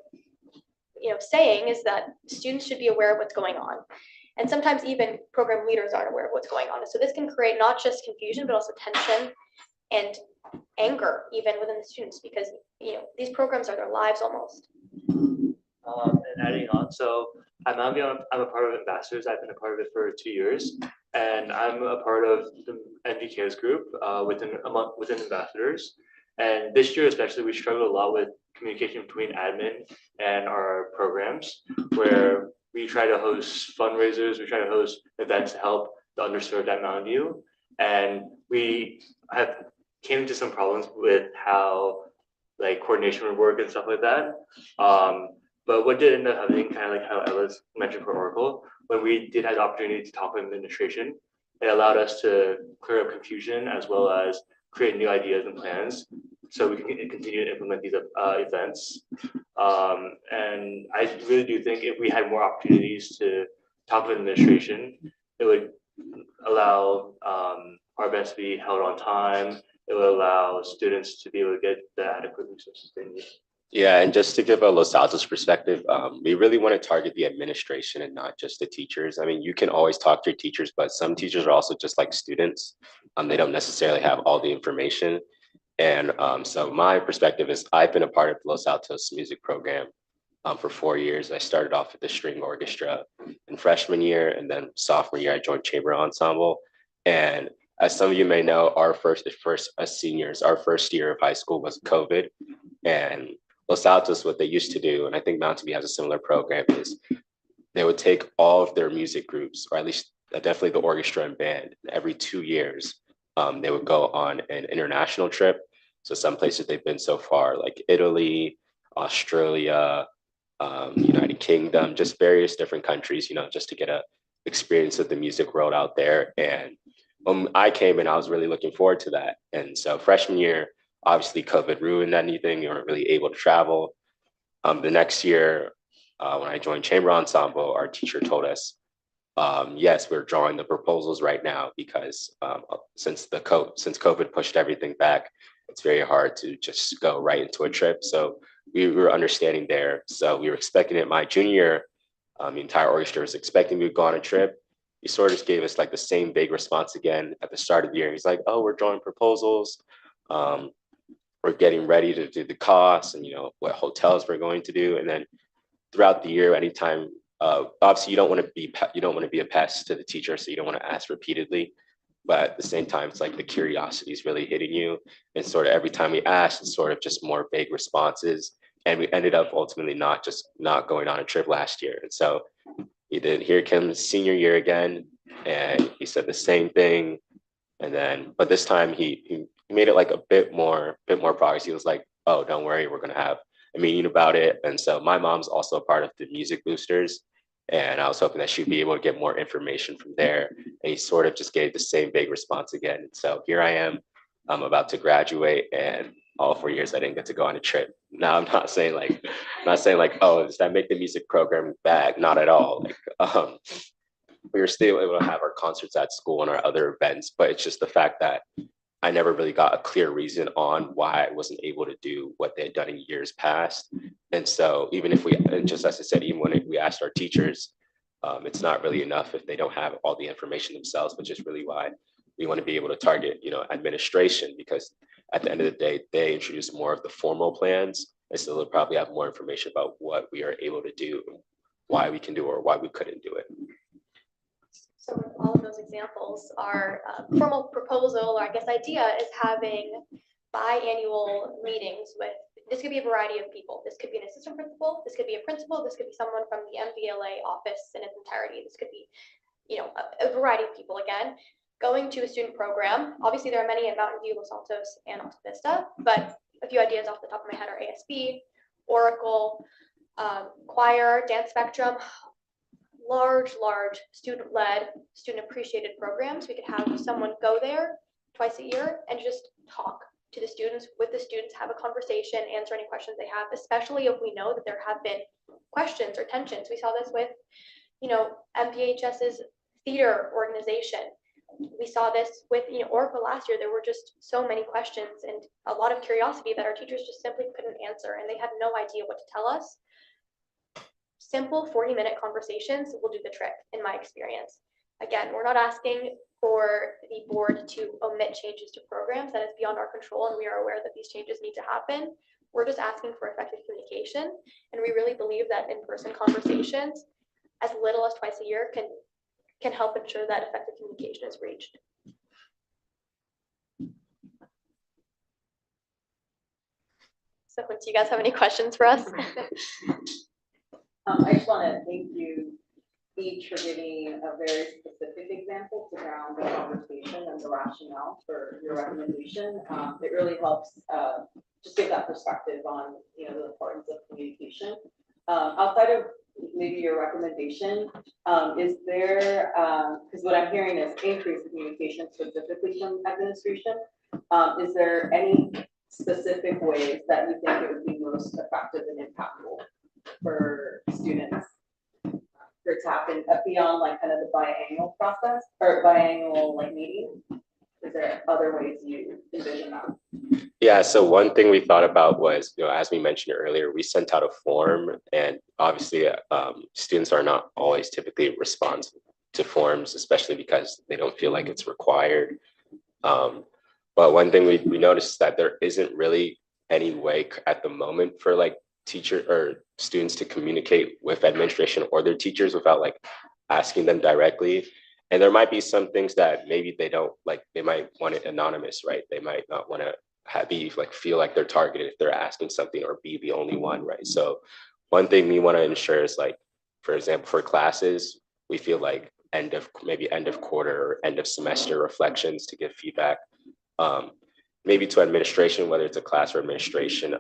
S16: saying is that students should be aware of what's going on. And sometimes even program leaders aren't aware of what's going on. So this can create not just confusion, but also tension and anger even within the students, because these programs are their lives almost.
S14: And adding on, so I'm a part of Ambassadors. I've been a part of it for 2 years, and I'm a part of the NVK's group within Ambassadors. And this year especially, we struggled a lot with communication between admin and our programs, where we try to host fundraisers, we try to host events to help the underserved at Mountain View, and we have came into some problems with how like coordination would work and stuff like that. But what did end up happening, kind of like how Ella's mentioned for Oracle, when we did have the opportunity to talk with administration, it allowed us to clear up confusion as well as create new ideas and plans so we can continue to implement these events. And I really do think if we had more opportunities to talk with administration, it would allow our events to be held on time. It would allow students to be able to get the adequate resources they need.
S15: Yeah, and just to give a Los Altos perspective, we really want to target the administration and not just the teachers. I mean, you can always talk to your teachers, but some teachers are also just like students. They don't necessarily have all the information. And so my perspective is I've been a part of the Los Altos music program for 4 years. I started off with the string orchestra in freshman year, and then sophomore year, I joined chamber ensemble. And as some of you may know, our first as seniors, our first year of high school was COVID. And Los Altos, what they used to do, and I think Mountain View has a similar program, is they would take all of their music groups, or at least definitely the orchestra and band, every 2 years, they would go on an international trip. So some places they've been so far, like Italy, Australia, United Kingdom, just various different countries, just to get a experience of the music world out there. And when I came in, I was really looking forward to that. And so freshman year, obviously COVID ruined anything. You weren't really able to travel. The next year, when I joined chamber ensemble, our teacher told us, yes, we're drawing the proposals right now because since COVID pushed everything back, it's very hard to just go right into a trip. So we were understanding there. So we were expecting it my junior year. The entire orchestra was expecting me to go on a trip. He sort of just gave us like the same vague response again at the start of the year. He's like, oh, we're drawing proposals. We're getting ready to do the costs and, what hotels we're going to do. And then throughout the year, anytime, obviously you don't want to be a pest to the teacher, so you don't want to ask repeatedly. But at the same time, it's like the curiosity is really hitting you. And sort of every time we asked, it's sort of just more vague responses. And we ended up ultimately not going on a trip last year. And so here comes senior year again. And he said the same thing. And then, but this time he made it like a bit more progress. He was like, oh, don't worry, we're going to have a meeting about it. And so my mom's also a part of the Music Boosters. And I was hoping that she'd be able to get more information from there. And he sort of just gave the same big response again. And so here I am, I'm about to graduate, and all 4 years I didn't get to go on a trip. Now I'm not saying like, oh, does that make the music program bad? Not at all. We were still able to have our concerts at school and our other events, but it's just the fact that I never really got a clear reason on why I wasn't able to do what they had done in years past. And so even if just as I said, even when we asked our teachers, it's not really enough if they don't have all the information themselves, which is really why we want to be able to target, administration, because at the end of the day, they introduce more of the formal plans. And so they'll probably have more information about what we are able to do, why we can do or why we couldn't do it.
S16: So with all of those examples, our formal proposal, or I guess idea, is having biannual meetings with, this could be a variety of people. This could be an assistant principal, this could be a principal, this could be someone from the MVLA office in its entirety. This could be, a variety of people again, going to a student program. Obviously, there are many at Mountain View, Los Altos, and Alta Vista, but a few ideas off the top of my head are ASB, Oracle, choir, dance spectrum, large student-led, student-appreciated programs. We could have someone go there twice a year and just talk to the students, with the students, have a conversation, answer any questions they have, especially if we know that there have been questions or tensions. We saw this with, MPHS's theater organization. We saw this with, Oracle last year. There were just so many questions and a lot of curiosity that our teachers just simply couldn't answer, and they had no idea what to tell us. Simple 40-minute conversations will do the trick, in my experience. Again, we're not asking for the board to omit changes to programs. That is beyond our control, and we are aware that these changes need to happen. We're just asking for effective communication, and we really believe that in-person conversations, as little as twice a year, can help ensure that effective communication is reached. So, do you guys have any questions for us?
S1: I just want to thank you each for giving a very specific example to ground the conversation and the rationale for your recommendation. It really helps just give that perspective on the importance of communication. Outside of maybe your recommendation, is there, because what I'm hearing is increased communication specifically from administration, is there any specific ways that you think it would be most effective and impactful for students for it to happen beyond like kind of the biannual process or biannual like meeting? Is there other ways you envision that?
S15: Yeah, so one thing we thought about was, as we mentioned earlier, we sent out a form, and obviously students are not always typically responsive to forms, especially because they don't feel like it's required. But one thing we noticed is that there isn't really any way at the moment for like teacher or students to communicate with administration or their teachers without like asking them directly. And there might be some things that maybe they don't like, they might want it anonymous, right? They might not want to feel like they're targeted if they're asking something or be the only one, right? So one thing we want to ensure is like, for example, for classes, we feel like end of quarter or end of semester reflections to give feedback. Maybe to administration, whether it's a class or administration,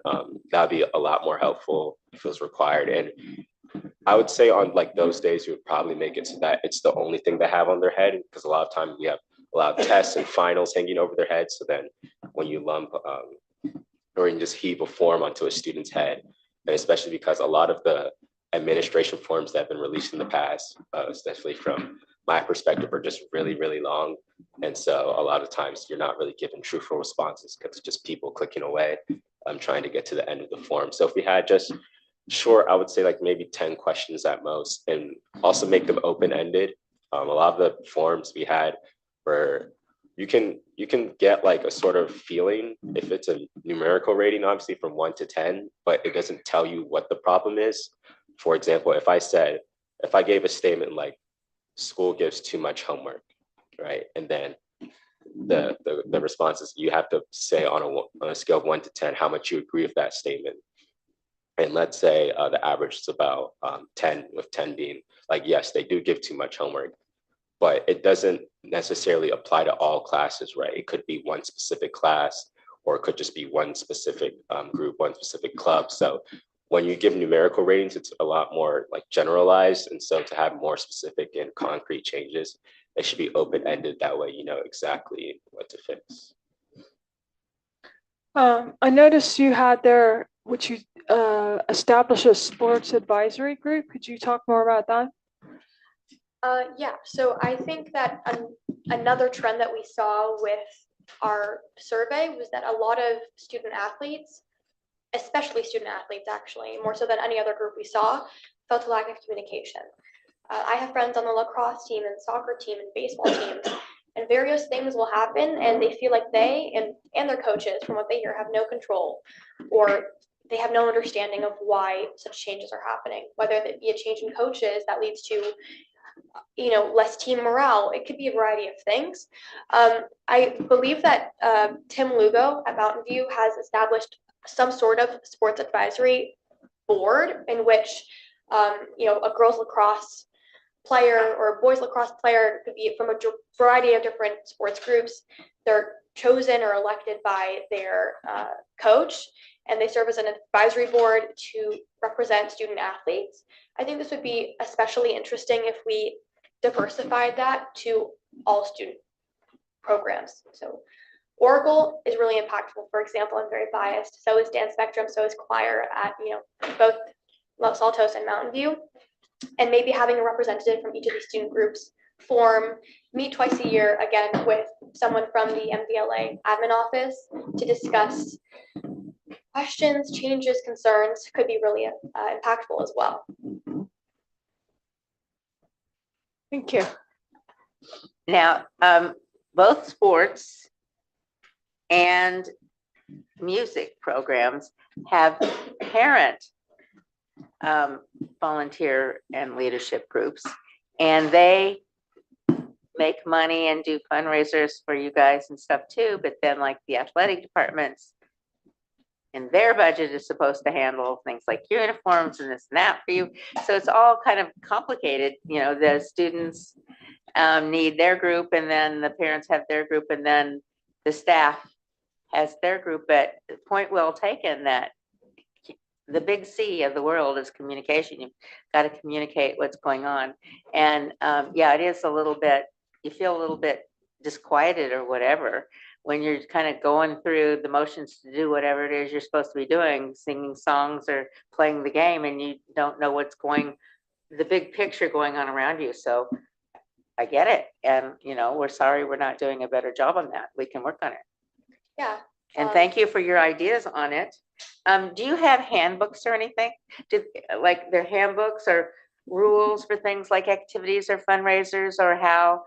S15: that'd be a lot more helpful if it was required. And I would say on like those days, we would probably make it so that it's the only thing they have on their head, because a lot of times we have a lot of tests and finals hanging over their heads. So then when you lump or you just heave a form onto a student's head, And especially because a lot of the administration forms that have been released in the past, especially from my perspective, are just really, really long. And so a lot of times you're not really given truthful responses because it's just people clicking away, trying to get to the end of the form. So if we had just short, I would say like maybe 10 questions at most, and also make them open-ended. A lot of the forms we had were you can get like a sort of feeling if it's a numerical rating, obviously from 1 to 10, but it doesn't tell you what the problem is. For example, if I gave a statement like school gives too much homework, right? And then the response is you have to say on a scale of 1 to 10 how much you agree with that statement. And let's say the average is about 10, with 10 being like, yes, they do give too much homework, but it doesn't necessarily apply to all classes, right? It could be one specific class, or it could just be one specific group, one specific club. So when you give numerical ratings, it's a lot more like generalized. And so to have more specific and concrete changes, it should be open-ended. That way, you know exactly what to fix.
S6: I noticed you had there, which you established a sports advisory group. Could you talk more about that?
S16: Yeah, so I think that another trend that we saw with our survey was that a lot of student athletes, especially student athletes actually, more so than any other group we saw, felt a lack of communication. I have friends on the lacrosse team and soccer team and baseball teams, and various things will happen and they feel like they and their coaches, from what they hear, have no control, or they have no understanding of why such changes are happening, whether it be a change in coaches that leads to less team morale. It could be a variety of things. I believe that Tim Lugo at Mountain View has established some sort of sports advisory board in which a girls lacrosse player or a boys lacrosse player could be from a variety of different sports groups. They're chosen or elected by their coach, and they serve as an advisory board to represent student athletes. I think this would be especially interesting if we diversified that to all student programs. So Oracle is really impactful. For example, I'm very biased. So is Dance Spectrum, so is choir at both Los Altos and Mountain View. And maybe having a representative from each of these student groups meet twice a year, again, with someone from the MVLA admin office to discuss questions, changes, concerns could be really impactful as well.
S6: Thank you.
S7: Now, both sports and music programs have parent volunteer and leadership groups, and they make money and do fundraisers for you guys and stuff too. But then like the athletic departments and their budget is supposed to handle things like uniforms and this and that for you. So it's all kind of complicated. The students need their group, and then the parents have their group, and then the staff has their group. But point well taken that the big C of the world is communication. You've got to communicate what's going on. And yeah, it is a little bit, you feel a little bit disquieted or whatever when you're kind of going through the motions to do whatever it is you're supposed to be doing, singing songs or playing the game, and you don't know what's the big picture going on around you. So I get it. And, we're sorry we're not doing a better job on that. We can work on it.
S16: Yeah.
S7: And thank you for your ideas on it. Do you have handbooks or anything? Like their handbooks or rules for things like activities or fundraisers, or how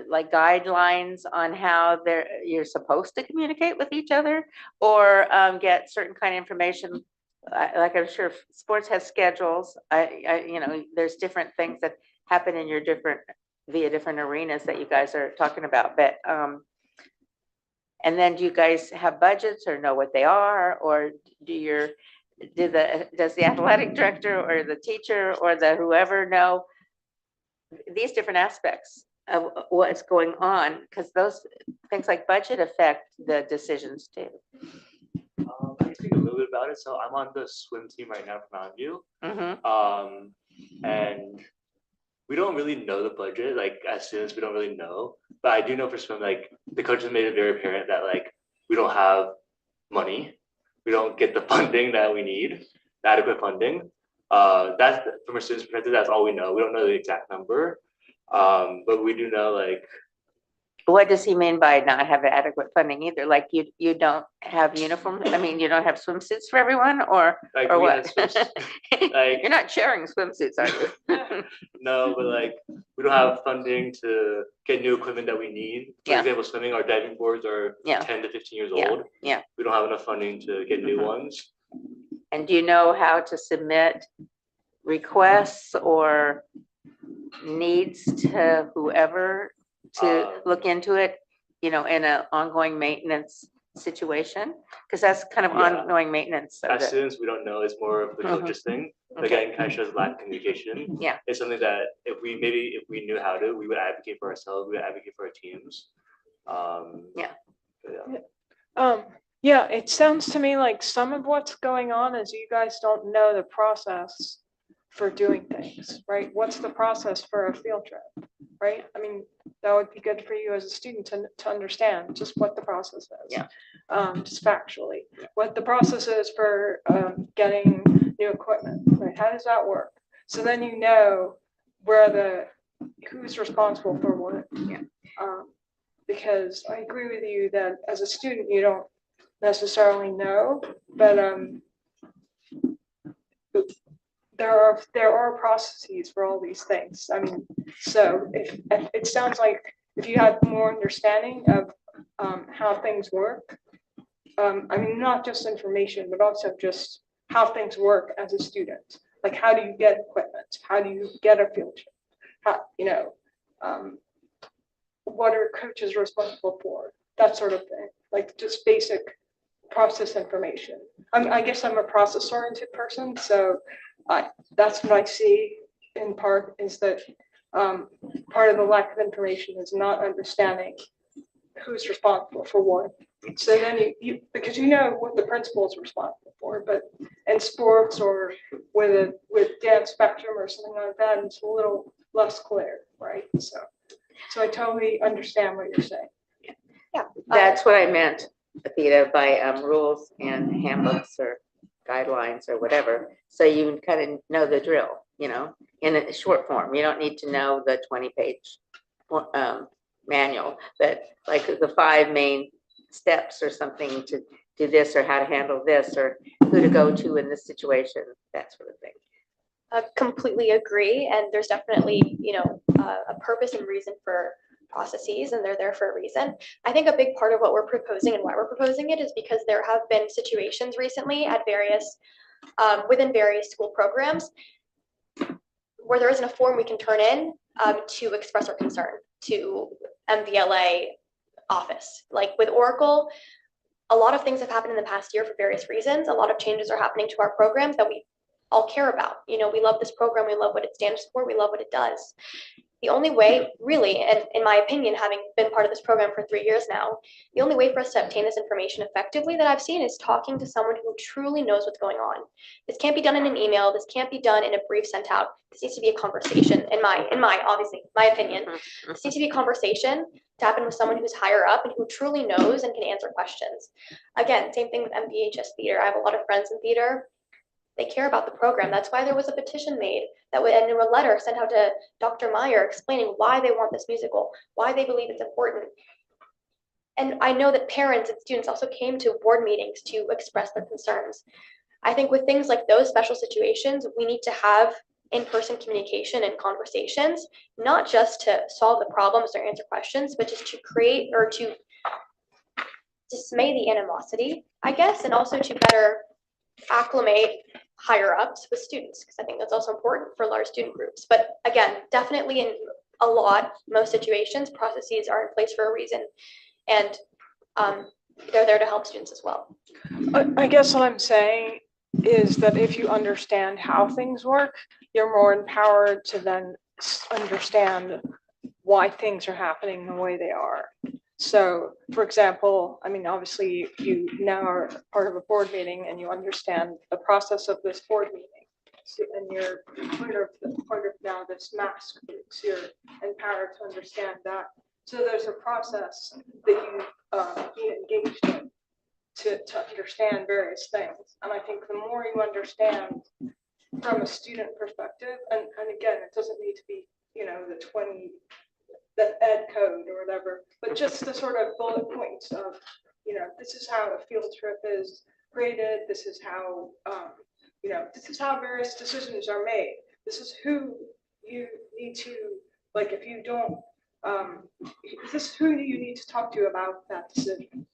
S7: like guidelines on how you're supposed to communicate with each other, or get certain kind of information? Like I'm sure sports has schedules. There's different things that happen in your via different arenas that you guys are talking about. But and then do you guys have budgets or know what they are, or does the athletic director or the teacher or the whoever know these different aspects of what's going on? Because those things like budget affect the decisions too.
S14: I can speak a little bit about it. So I'm on the swim team right now for Mountain View. And we don't really know the budget. Like as students, we don't really know. But I do know for swim, like the coaches made it very apparent that like we don't have money. We don't get the funding that we need. adequate funding. That's from a student's perspective, that's all we know. We don't know the exact number. But we do know like.
S7: What does he mean by not have adequate funding either? Like you don't have uniform, I mean, you don't have swimsuits for everyone or
S14: We
S7: what?
S14: had like
S7: You're not sharing swimsuits, are you?
S14: no, but like we don't have funding to get new equipment that we need. For example, swimming, our diving boards are 10 to 15 years old.
S7: Yeah.
S14: We don't have enough funding to get new ones.
S7: And do you know how to submit requests or needs to whoever to look into it, you know, in an ongoing maintenance situation? Because that's kind of ongoing maintenance.
S14: As students, we don't know. It's more of the coaches thing. Again, kind of shows lack of communication.
S7: Yeah.
S14: It's something that if we knew how to, we would advocate for ourselves. We would advocate for our teams.
S6: Yeah, it sounds to me like some of what's going on is you guys don't know the process for doing things, right? What's the process for a field trip, right? I mean, that would be good for you as a student to understand just what the process is.
S7: Yeah.
S6: Just factually, what the process is for getting new equipment, right? How does that work? So then you know who's responsible for what.
S7: Yeah.
S6: Because I agree with you that as a student, you don't necessarily know, but there are processes for all these things. I mean, so if it sounds like if you had more understanding of how things work, I mean, not just information, but also just how things work as a student. Like, how do you get equipment? How do you get a field trip? How, you know, what are coaches responsible for? That sort of thing. Like just basic process information. I guess I'm a process-oriented person, so that's what I see in part is that part of the lack of information is not understanding who's responsible for what. So then you because you know what the principal is responsible for, but in sports or with dance spectrum or something like that, it's a little less clear, right? So I totally understand what you're saying.
S7: Yeah, that's what I meant, Athena, by rules and handbooks or guidelines or whatever. So you kind of know the drill, you know, in a short form. You don't need to know the 20-page manual, but like the 5 main steps or something to do this or how to handle this or who to go to in this situation, that sort of thing.
S16: I completely agree, and there's definitely, you know, a purpose and reason for processes, and they're there for a reason. I think a big part of what we're proposing and why we're proposing it is because there have been situations recently at various, within various school programs where there isn't a form we can turn in to express our concern to MVLA office. Like with Oracle, a lot of things have happened in the past year for various reasons. A lot of changes are happening to our programs that we all care about. You know, we love this program, we love what it stands for, we love what it does. The only way, really, and in my opinion, having been part of this program for 3 years now, the only way for us to obtain this information effectively that I've seen is talking to someone who truly knows what's going on. This can't be done in an email. This can't be done in a brief sent out. This needs to be a conversation, in my obviously, my opinion. This needs to be a conversation to happen with someone who's higher up and who truly knows and can answer questions. Again, same thing with MVHS theater. I have a lot of friends in theater. They care about the program. That's why there was a petition made that would end in a letter sent out to Dr. Meyer explaining why they want this musical, why they believe it's important. And I know that parents and students also came to board meetings to express their concerns. I think with things like those special situations, we need to have in-person communication and conversations, not just to solve the problems or answer questions, but just to create or to dismay the animosity, I guess, and also to better acclimate higher ups with students, because I think that's also important for large student groups. But again, definitely in most situations, processes are in place for a reason, and they're there to help students as well.
S6: I guess what I'm saying is that if you understand how things work, you're more empowered to then understand why things are happening the way they are. So, for example, I mean, obviously you now are part of a board meeting and you understand the process of this board meeting. So, and you're part of now this mask group, so you're empowered to understand that. So there's a process that you engaged in. to understand various things. And I think the more you understand from a student perspective, and again, it doesn't need to be, the ed code or whatever, but just the sort of bullet points of, this is how a field trip is graded, this is how, this is how various decisions are made. This is who you need to, like, if you don't, this is who you need to talk to about that decision.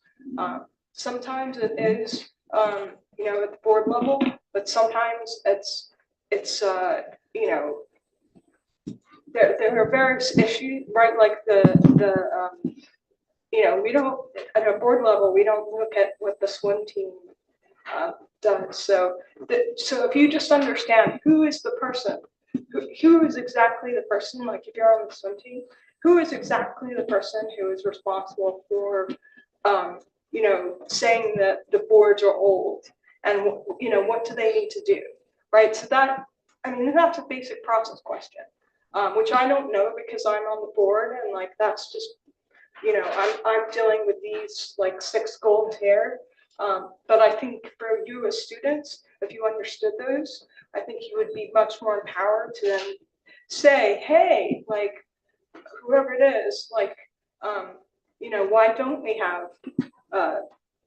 S6: Sometimes it is, at the board level, but sometimes there are various issues, right? Like we don't, at a board level, we don't look at what the swim team does. So if you just understand who is the person, who is exactly the person, like if you're on the swim team, who is exactly the person who is responsible for, saying that the boards are old, and what do they need to do, right? So that's a basic process question, which I don't know because I'm on the board, and like that's just, I'm dealing with these like 6 goals here. But I think for you as students, if you understood those, I think you would be much more empowered to then say, hey, like whoever it is, like, why don't we have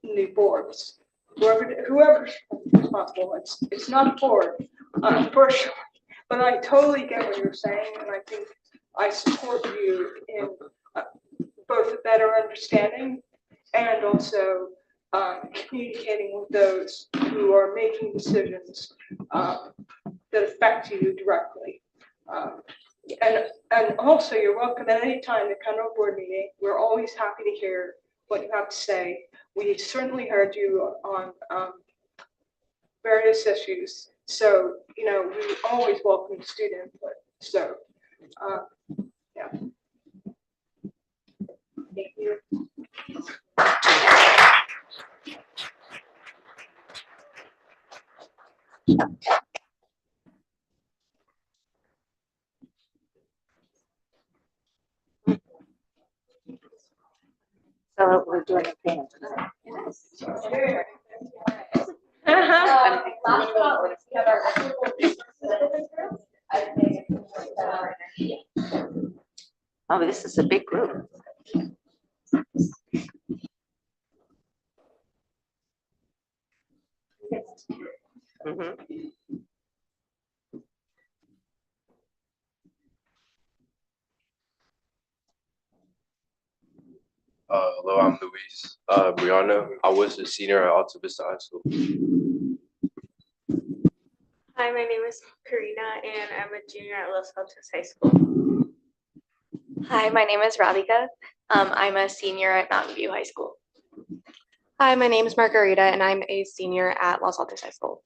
S6: new boards? Whoever's responsible, it's not a board, for sure. But I totally get what you're saying, and I think I support you in both a better understanding and also communicating with those who are making decisions that affect you directly. And also, you're welcome at any time to come to a board meeting. We're always happy to hear what you have to say. We certainly heard you on various issues. So, we always welcome student input. So, yeah. Thank you.
S7: So we're doing a panel tonight. Oh, this is a big group.
S17: Hello, I'm Luis Brianna. I was a senior at Alta Vista High School.
S18: Hi, my name is Karina, and I'm a junior at Los Altos High School.
S19: Hi, my name is Radhika. I'm a senior at Mountain View High School.
S20: Hi, my name is Margarita, and I'm a senior at Los Altos High School.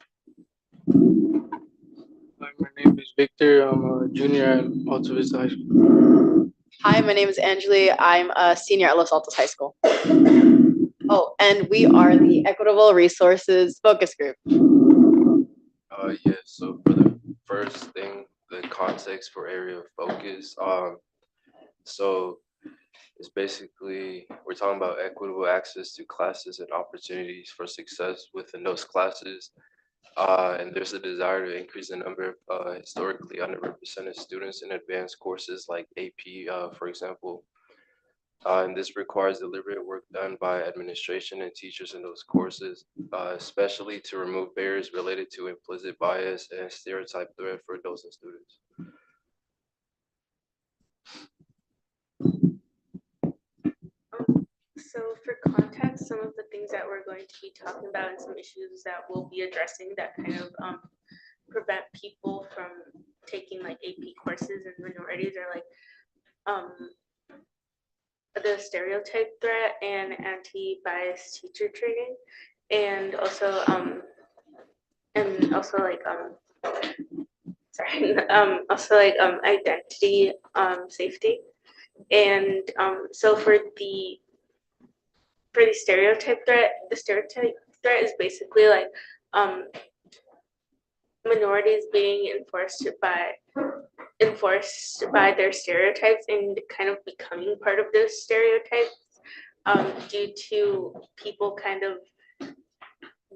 S21: Hi, my name is Victor. I'm a junior at Alta Vista High School.
S22: Hi, my name is Angeli. I'm a senior at Los Altos High School. Oh, and we are the Equitable Resources Focus Group.
S17: Yes, so for the first thing, the context for area of focus. So it's basically, we're talking about equitable access to classes and opportunities for success within those classes. And there's a desire to increase the number of historically underrepresented students in advanced courses like AP, for example. And this requires deliberate work done by administration and teachers in those courses, especially to remove barriers related to implicit bias and stereotype threat for adults and students.
S18: So for context, some of the things that we're going to be talking about and some issues that we'll be addressing that kind of prevent people from taking like AP courses and minorities are like the stereotype threat and anti-bias teacher training, and also identity safety. And so for the stereotype threat, the stereotype threat is basically like minorities being enforced by their stereotypes and kind of becoming part of those stereotypes due to people kind of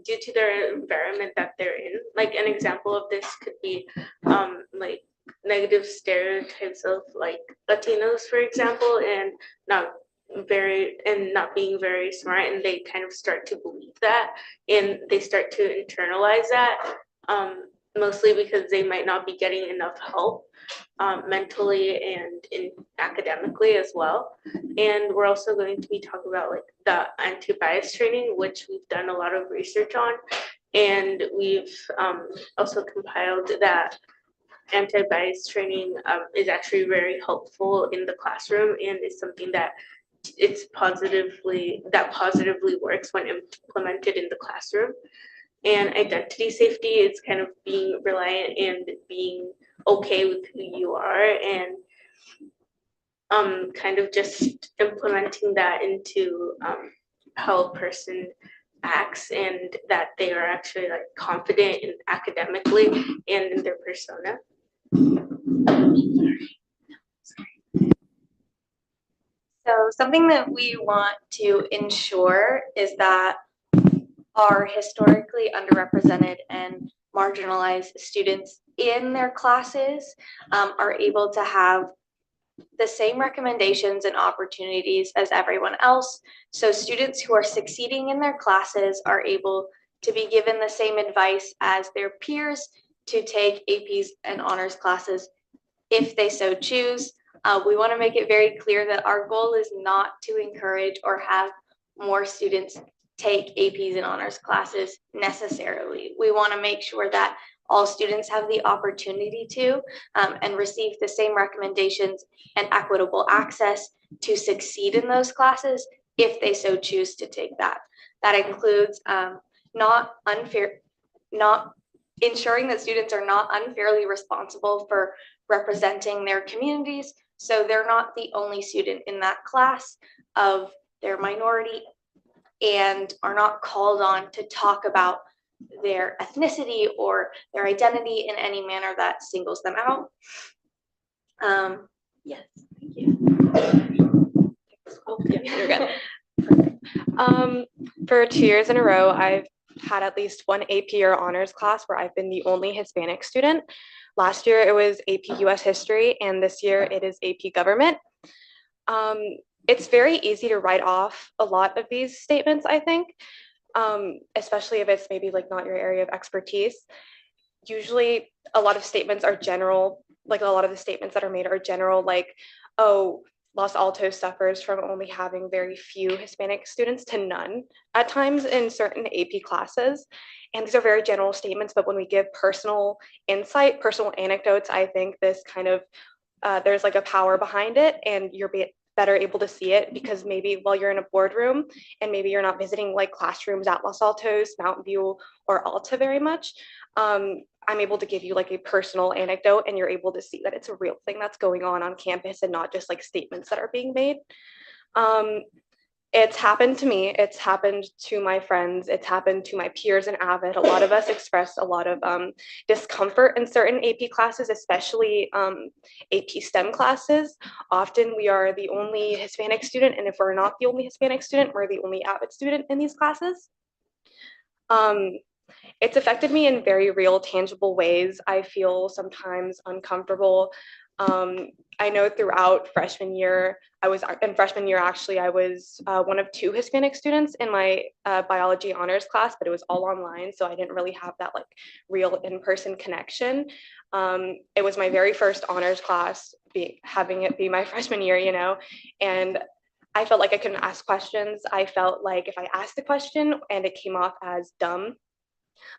S18: due to their environment that they're in. Like an example of this could be like negative stereotypes of like Latinos, for example, and not being very smart, and they kind of start to believe that, and they start to internalize that, mostly because they might not be getting enough help mentally and academically as well. And we're also going to be talking about like the anti-bias training, which we've done a lot of research on, and we've also compiled that anti-bias training is actually very helpful in the classroom, and is something that positively works when implemented in the classroom. And identity safety is kind of being reliant and being okay with who you are, and kind of just implementing that into how a person acts, and that they are actually like confident in academically and in their persona.
S19: So something that we want to ensure is that our historically underrepresented and marginalized students in their classes are able to have the same recommendations and opportunities as everyone else. So students who are succeeding in their classes are able to be given the same advice as their peers to take APs and honors classes if they so choose. We want to make it very clear that our goal is not to encourage or have more students take APs and honors classes necessarily. We want to make sure that all students have the opportunity to and receive the same recommendations and equitable access to succeed in those classes if they so choose to take that. That includes not ensuring that students are not unfairly responsible for representing their communities, so they're not the only student in that class of their minority and are not called on to talk about their ethnicity or their identity in any manner that singles them out. Yes, thank you.
S20: Oh, yeah, you're good. For 2 years in a row, I've had at least one AP or honors class where I've been the only Hispanic student. Last year it was AP US History, and this year it is AP Government. It's very easy to write off a lot of these statements, I think, especially if it's maybe like not your area of expertise. Usually a lot of statements are general, like a lot of the statements that are made are general, like, oh, Los Altos suffers from only having very few Hispanic students to none at times in certain AP classes. And these are very general statements, but when we give personal insight, personal anecdotes, I think this kind of, there's like a power behind it, and you're better able to see it because maybe while you're in a boardroom and maybe you're not visiting like classrooms at Los Altos, Mountain View, or Alta very much, I'm able to give you like a personal anecdote, and you're able to see that it's a real thing that's going on campus and not just like statements that are being made. It's happened to me, it's happened to my friends, it's happened to my peers in AVID. A lot of us express a lot of discomfort in certain AP classes, especially AP STEM classes. Often we are the only Hispanic student, and if we're not the only Hispanic student, we're the only AVID student in these classes. It's affected me in very real, tangible ways. I feel sometimes uncomfortable. I know throughout freshman year, I was one of 2 Hispanic students in my biology honors class, but it was all online, so I didn't really have that like real in-person connection. It was my very first honors class, having it be my freshman year, you know, and I felt like I couldn't ask questions. I felt like if I asked the question and it came off as dumb,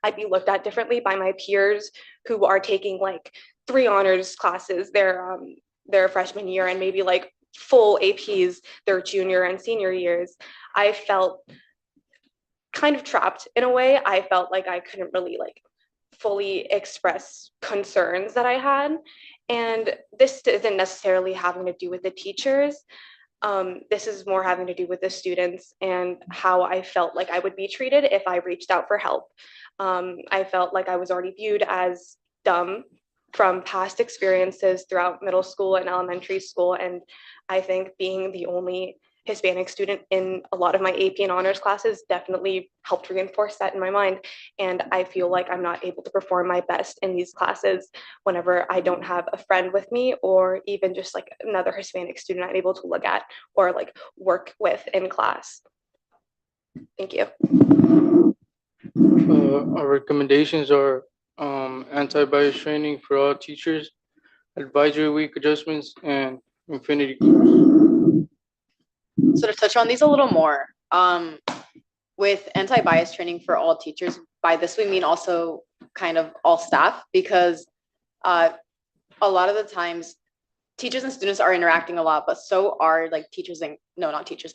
S20: I'd be looked at differently by my peers who are taking like 3 honors classes their freshman year and maybe like full APs their junior and senior years. I felt kind of trapped in a way. I felt like I couldn't really like fully express concerns that I had. And this isn't necessarily having to do with the teachers. This is more having to do with the students and how I felt like I would be treated if I reached out for help. I felt like I was already viewed as dumb from past experiences throughout middle school and elementary school. And I think being the only Hispanic student in a lot of my AP and honors classes definitely helped reinforce that in my mind. And I feel like I'm not able to perform my best in these classes whenever I don't have a friend with me, or even just like another Hispanic student I'm able to look at or like work with in class. Thank you.
S21: Our recommendations are anti-bias training for all teachers, advisory week adjustments, and infinity groups.
S22: So to touch on these a little more, with anti-bias training for all teachers, by this we mean also kind of all staff, because a lot of the times teachers and students are interacting a lot, but so are like teachers and no, not teachers,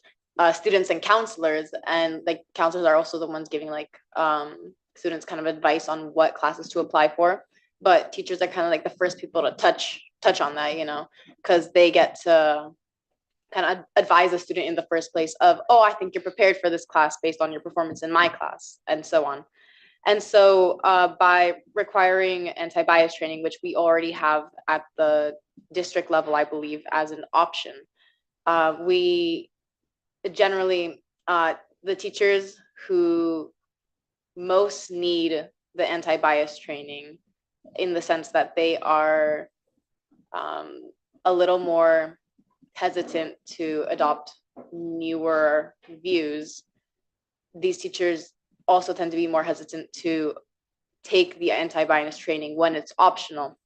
S22: students and counselors. And like counselors are also the ones giving like students kind of advice on what classes to apply for. But teachers are kind of like the first people to touch on that, you know, because they get to kind of advise a student in the first place of, oh, I think you're prepared for this class based on your performance in my class, and so on. And so by requiring anti-bias training, which we already have at the district level, I believe, as an option, we generally, the teachers who most need the anti-bias training, in the sense that they are a little more hesitant to adopt newer views, these teachers also tend to be more hesitant to take the anti-bias training when it's optional,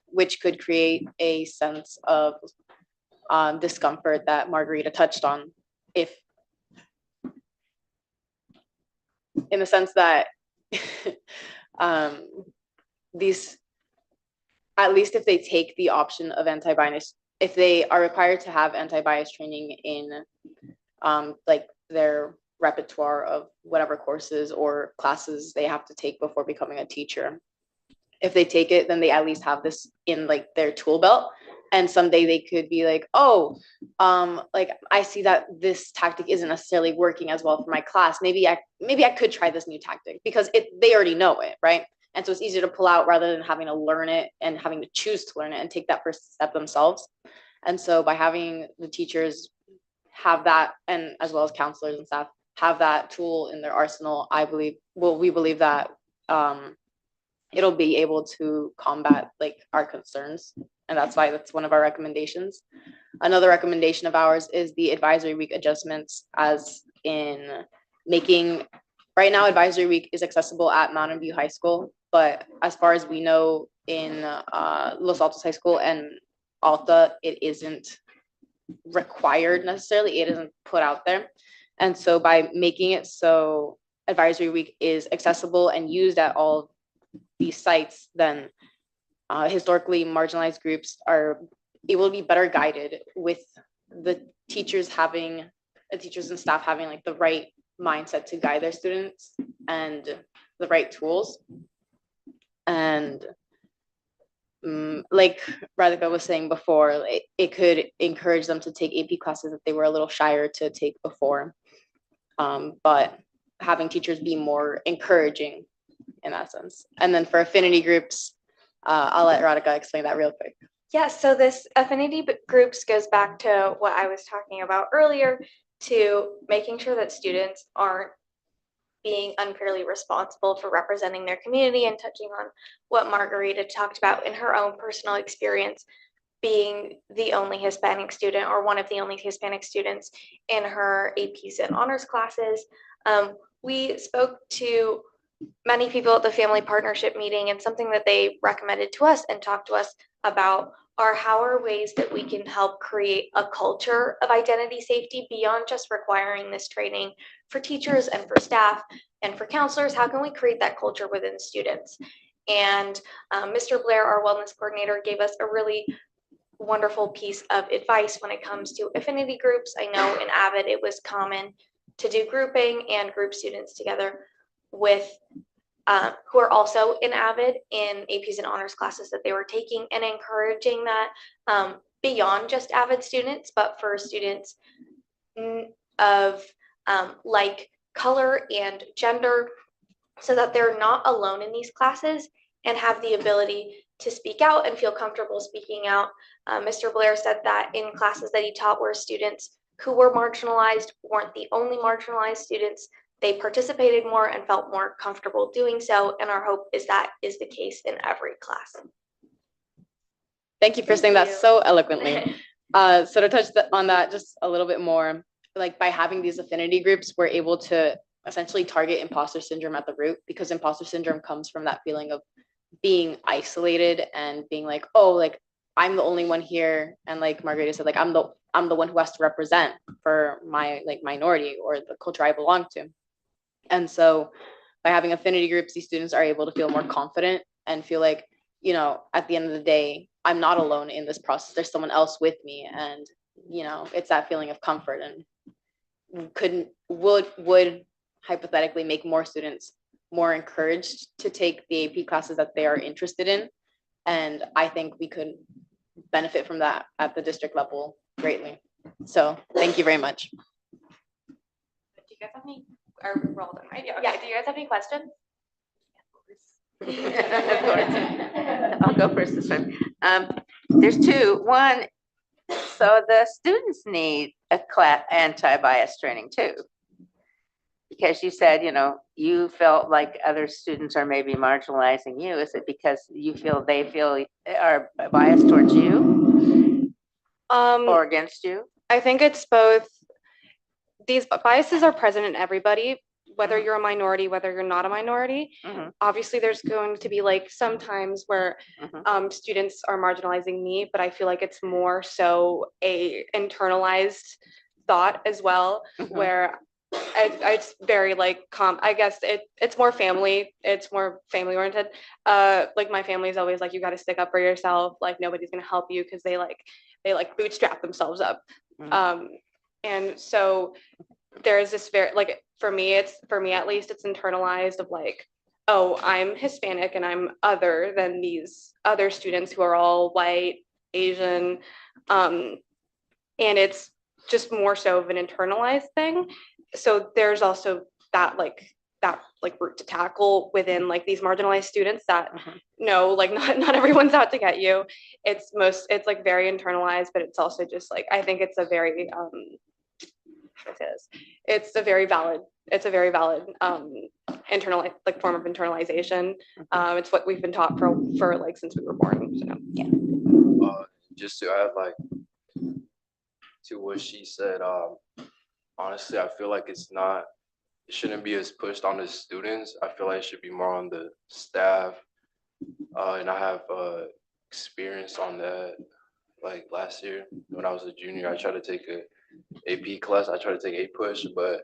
S22: which could create a sense of discomfort that Margarita touched on, if in the sense that these, at least if they take the option of anti-bias, if they are required to have anti-bias training in like their repertoire of whatever courses or classes they have to take before becoming a teacher, if they take it, then they at least have this in like their tool belt. And someday they could be like, oh, like I see that this tactic isn't necessarily working as well for my class. Maybe I could try this new tactic, because they already know it, right? And so it's easier to pull out rather than having to learn it and having to choose to learn it and take that first step themselves. And so by having the teachers have that, and as well as counselors and staff have that tool in their arsenal, I believe, well, we believe that it'll be able to combat like our concerns. And that's why that's one of our recommendations. Another recommendation of ours is the advisory week adjustments, as in making, right now advisory week is accessible at Mountain View High School, but as far as we know in Los Altos High School and Alta, it isn't required necessarily, it isn't put out there. And so by making it so advisory week is accessible and used at all these sites, then historically marginalized groups are able to be better guided, with the teachers and staff having like the right mindset to guide their students and the right tools. And like Radhika was saying before, it could encourage them to take AP classes that they were a little shyer to take before, but having teachers be more encouraging in that sense. And then for affinity groups, I'll let Radhika explain that real quick.
S19: Yeah, so this affinity groups goes back to what I was talking about earlier, to making sure that students aren't being unfairly responsible for representing their community, and touching on what Margarita talked about in her own personal experience, being the only Hispanic student or one of the only Hispanic students in her APs and honors classes. We spoke to many people at the family partnership meeting, and something that they recommended to us and talked to us about are how are ways that we can help create a culture of identity safety beyond just requiring this training for teachers and for staff and for counselors. How can we create that culture within students? And Mr. Blair, our wellness coordinator, gave us a really wonderful piece of advice when it comes to affinity groups. I know in AVID it was common to do grouping and group students together with who are also in AVID in APs and honors classes that they were taking, and encouraging that beyond just AVID students, but for students of like color and gender, so that they're not alone in these classes and have the ability to speak out and feel comfortable speaking out. Mr. Blair said that in classes that he taught where students
S16: who were marginalized weren't the only marginalized students. They participated more and felt more comfortable doing so, and our hope is that is the case in every class.
S22: Thank you for saying that so eloquently. So to touch on that just a little bit more, like by having these affinity groups, we're able to essentially target imposter syndrome at the root, because imposter syndrome comes from that feeling of being isolated and being like, oh, like I'm the only one here. And like Margarita said, like I'm the one who has to represent for my like minority or the culture I belong to. And so by having affinity groups, these students are able to feel more confident and feel like, you know, at the end of the day, I'm not alone in this process. There's someone else with me. And, you know, it's that feeling of comfort, and would hypothetically make more students more encouraged to take the AP classes that they are interested in. And I think we could benefit from that at the district level greatly. So thank you very much.
S19: Do you guys have any, we're all done, right? Yeah, okay. Do you guys have any questions?
S7: Of course. I'll go first this time. There's two. One, so the students need a class anti-bias training too. Because you said, you know, you felt like other students are maybe marginalizing you. Is it because you feel they feel are biased towards you or against you?
S20: I think it's both. These biases are present in everybody, whether you're a minority, whether you're not a minority. Obviously, there's going to be like some times where students are marginalizing me, but I feel like it's more so a internalized thought as well, where it's very like I guess it's more family. It's more family oriented. Like my family is always like, you got to stick up for yourself. Like nobody's gonna help you because they bootstrap themselves up. And so there's this very like for me at least it's internalized of like, oh, I'm Hispanic and I'm other than these other students who are all white, Asian, and it's just more so of an internalized thing. So there's also that route to tackle within like these marginalized students that no, like not everyone's out to get you. It's like very internalized, but it's also just like I think it's a very how do I say this? It's a very valid internal like form of internalization. It's what we've been taught for like since we were born. So yeah.
S17: Just to add like to what she said, honestly, I feel like it shouldn't be as pushed on the students. I feel like it should be more on the staff. And I have experience on that. Like last year when I was a junior, I tried to take a AP class. I tried to take APUSH, but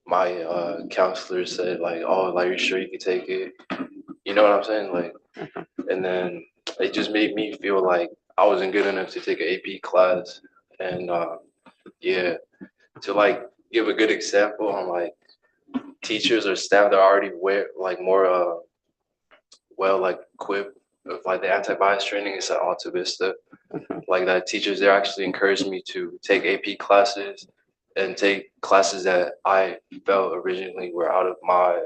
S17: my counselor said like, oh, like, are you sure you could take it? You know what I'm saying? Like, and then it just made me feel like I wasn't good enough to take an AP class. And yeah, to like give a good example on like teachers or staff that are already more well like equipped of like the anti-bias training is at Alta Vista. Like that teachers, they actually encouraged me to take AP classes and take classes that I felt originally were out of my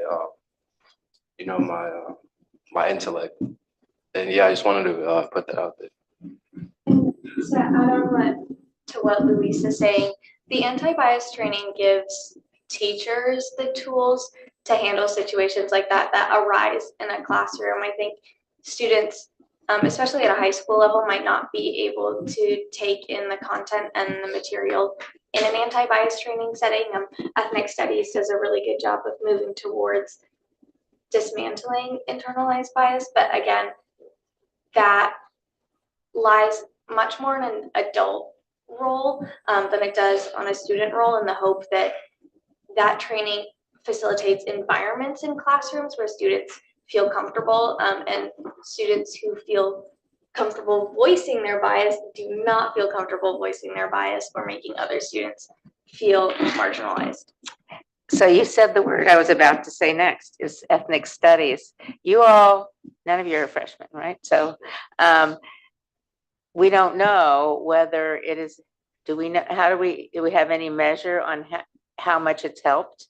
S17: my intellect. And yeah, I just wanted to put that out there.
S16: So add on to what Luis is saying, the anti-bias training gives teachers the tools to handle situations like that arise in a classroom. I think students, especially at a high school level, might not be able to take in the content and the material in an anti-bias training setting. Ethnic studies does a really good job of moving towards dismantling internalized bias, but again, that lies much more in an adult role than it does on a student role, in the hope that that training facilitates environments in classrooms where students feel comfortable, and students who feel comfortable voicing their bias do not feel comfortable voicing their bias or making other students feel marginalized.
S7: So you said the word I was about to say next is ethnic studies. You all, none of you are freshmen, right? So we don't know whether it is, do we have any measure on how much it's helped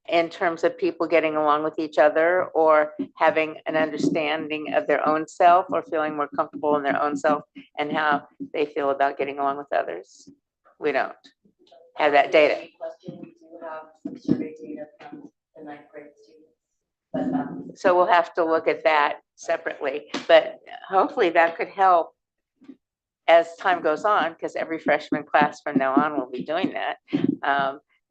S7: in terms of people getting along with each other or having an understanding of their own self or feeling more comfortable in their own self and how they feel about getting along with others? We don't. have that data.
S12: Question, we do have some survey data from the ninth grade students. But,
S7: So we'll have to look at that separately, but hopefully that could help as time goes on, because every freshman class from now on will be doing that.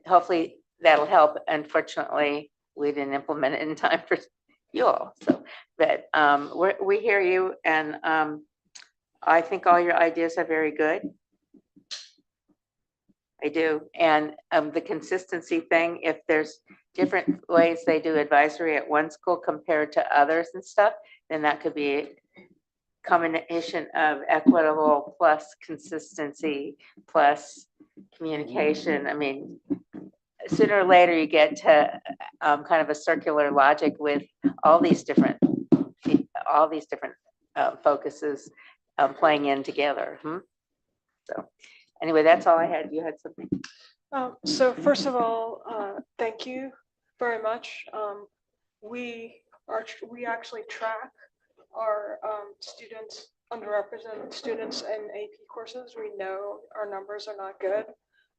S7: Hopefully that'll help. Unfortunately, we didn't implement it in time for you all. So, but we hear you, and I think all your ideas are very good. I do. And the consistency thing, if there's different ways they do advisory at one school compared to others and stuff, then that could be a combination of equitable plus consistency plus communication. I mean, sooner or later you get to kind of a circular logic with all these different focuses playing in together. So anyway, that's all I had. You had something?
S6: So first of all, thank you very much. We actually track our students, underrepresented students in AP courses. We know our numbers are not good.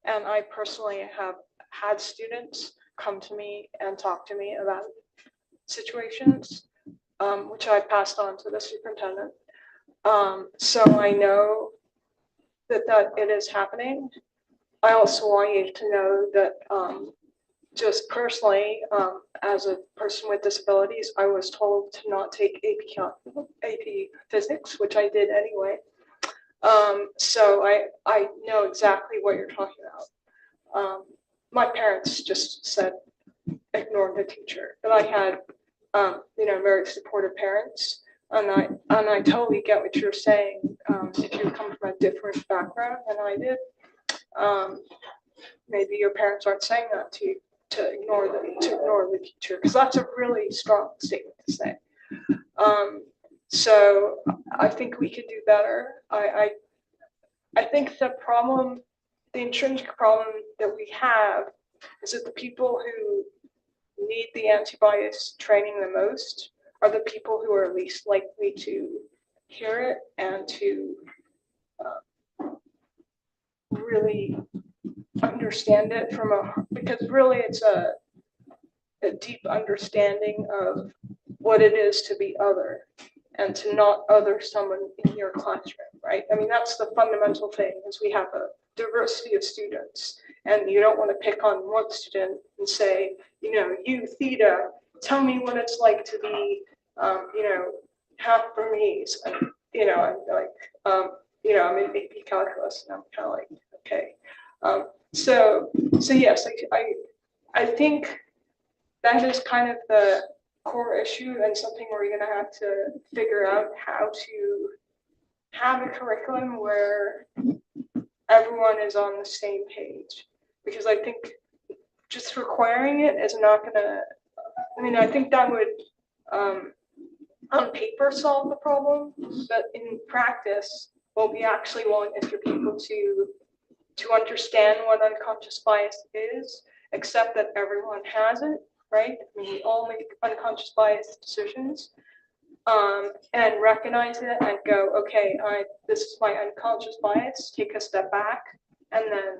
S6: And I personally have had students come to me and talk to me about situations, which I passed on to the superintendent. So I know that it is happening. I also want you to know that just personally, as a person with disabilities, I was told to not take AP physics, which I did anyway. So I know exactly what you're talking about. My parents just said, ignore the teacher. But I had, very supportive parents. And I totally get what you're saying. If you come from a different background than I did, maybe your parents aren't saying that to you, to ignore the teacher, because that's a really strong statement to say. So I think we could do better. I think the intrinsic problem that we have is that the people who need the anti-bias training the most are the people who are least likely to hear it and to really understand it because really it's a deep understanding of what it is to be other and to not other someone in your classroom, right? I mean, that's the fundamental thing, is we have a diversity of students, and you don't want to pick on one student and say, you Theta, tell me what it's like to be, half Burmese, and I'm like, I'm in AP calculus, and I'm kind of like, okay. So yes, I think that is kind of the core issue, and something we're going to have to figure out how to have a curriculum where everyone is on the same page. Because I think just requiring it is not going to, I think that would on paper solve the problem, but in practice, what we actually want is for people to understand what unconscious bias is, accept that everyone has it, right? We all make unconscious bias decisions, and recognize it and go, okay, this is my unconscious bias, take a step back, and then,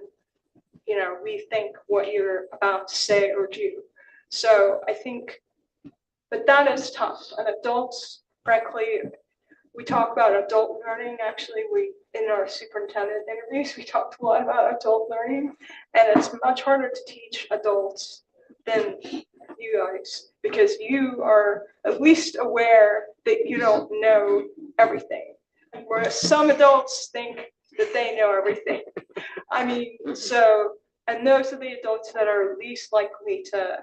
S6: rethink what you're about to say or do. So I think, but that is tough. And adults, frankly, we talk about adult learning. Actually, in our superintendent interviews, we talked a lot about adult learning, and it's much harder to teach adults than you guys, because you are at least aware that you don't know everything, whereas some adults think that they know everything. And those are the adults that are least likely to,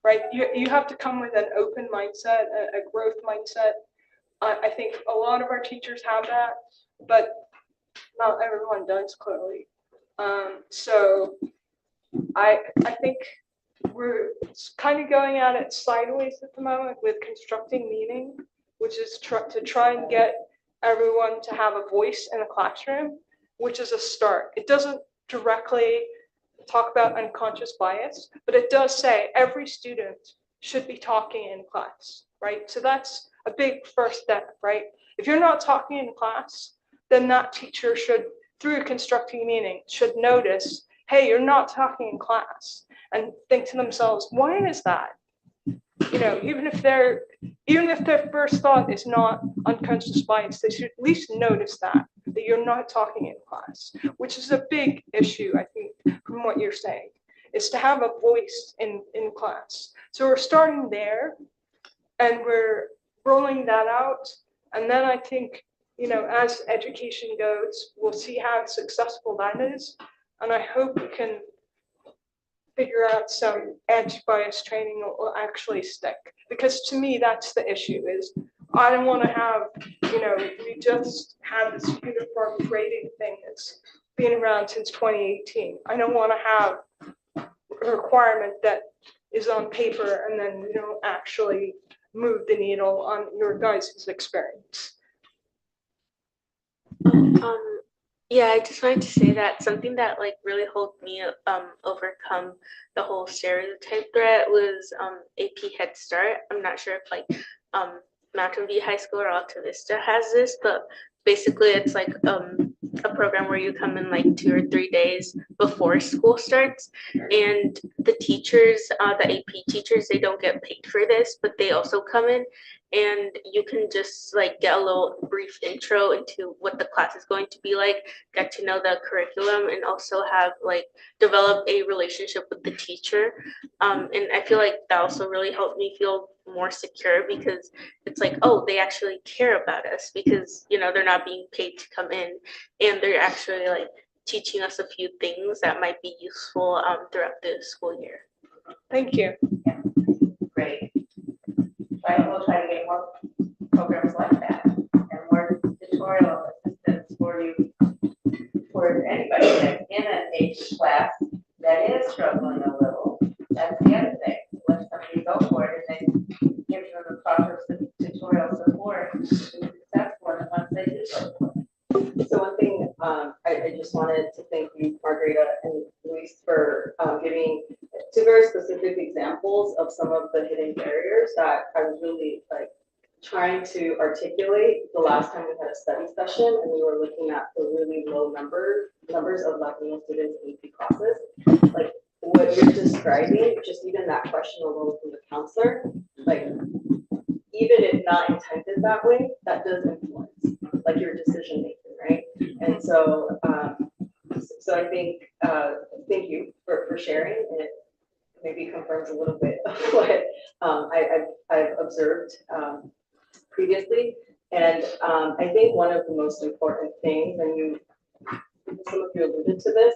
S6: right? You have to come with an open mindset, a growth mindset. I think a lot of our teachers have that, but not everyone does, clearly. So I think we're kind of going at it sideways at the moment with constructing meaning, which is to try and get everyone to have a voice in a classroom, which is a start. It doesn't directly talk about unconscious bias, but it does say every student should be talking in class, right? So that's a big first step, right? If you're not talking in class, then that teacher should through constructive meaning, should notice, hey, you're not talking in class, and think to themselves, why is that? You know, even if their first thought is not unconscious bias, they should at least notice that you're not talking in class, which is a big issue, I think, from what you're saying, is to have a voice in class. So we're starting there, and we're rolling that out. And then I think, you know, as education goes, we'll see how successful that is. And I hope we can figure out some anti-bias training will actually stick. Because to me, that's the issue, is I don't want to have, you know, we just have this uniform grading thing that's been around since 2018. I don't want to have a requirement that is on paper and then we don't actually move the needle on your guys' experience.
S18: Yeah, I just wanted to say that something that like really helped me overcome the whole stereotype threat was AP Head Start. I'm not sure if like Mountain View High School or Alta Vista has this, but basically it's like a program where you come in like 2 or 3 days before school starts, and the teachers, the AP teachers, they don't get paid for this, but they also come in and you can just like get a little brief intro into what the class is going to be like, get to know the curriculum, and also have like develop a relationship with the teacher. And I feel like that also really helped me feel more secure, because it's like, oh, they actually care about us, because you know they're not being paid to come in, and they're actually like teaching us a few things that might be useful throughout the school year.
S6: Thank you.
S9: Great. I will try to get more programs like that and more tutorial assistance for you, for anybody that's in an AP class that is struggling a little. That's the other thing. Let somebody go for it and then give them the proper tutorial support to be successful once they do go for it.
S1: So one thing, I just wanted to thank you, Margarita and Luis, for giving two very specific examples of some of the hidden barriers that I was really like trying to articulate the last time we had a study session, and we were looking at the really low numbers of Latino students in AP classes. Like what you're describing, just even that question alone from the counselor, like even if not intended that way, that does influence like your decision making, right? And so, so I think, thank you for sharing, and it maybe confirms a little bit of what I've observed previously. And I think one of the most important things, and some of you alluded to this,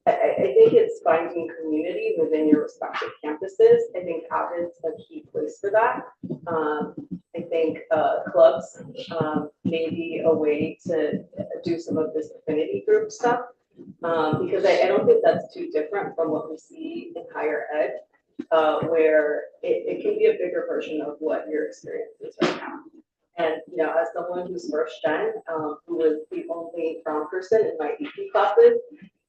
S1: I think it's finding community within your respective campuses. I think Avid's a key place for that. I think clubs may be a way to do some of this affinity group stuff, because I don't think that's too different from what we see in higher ed, where it can be a bigger version of what your experience is right now. And, you know, as someone who's first gen, who was the only brown person in my EP classes,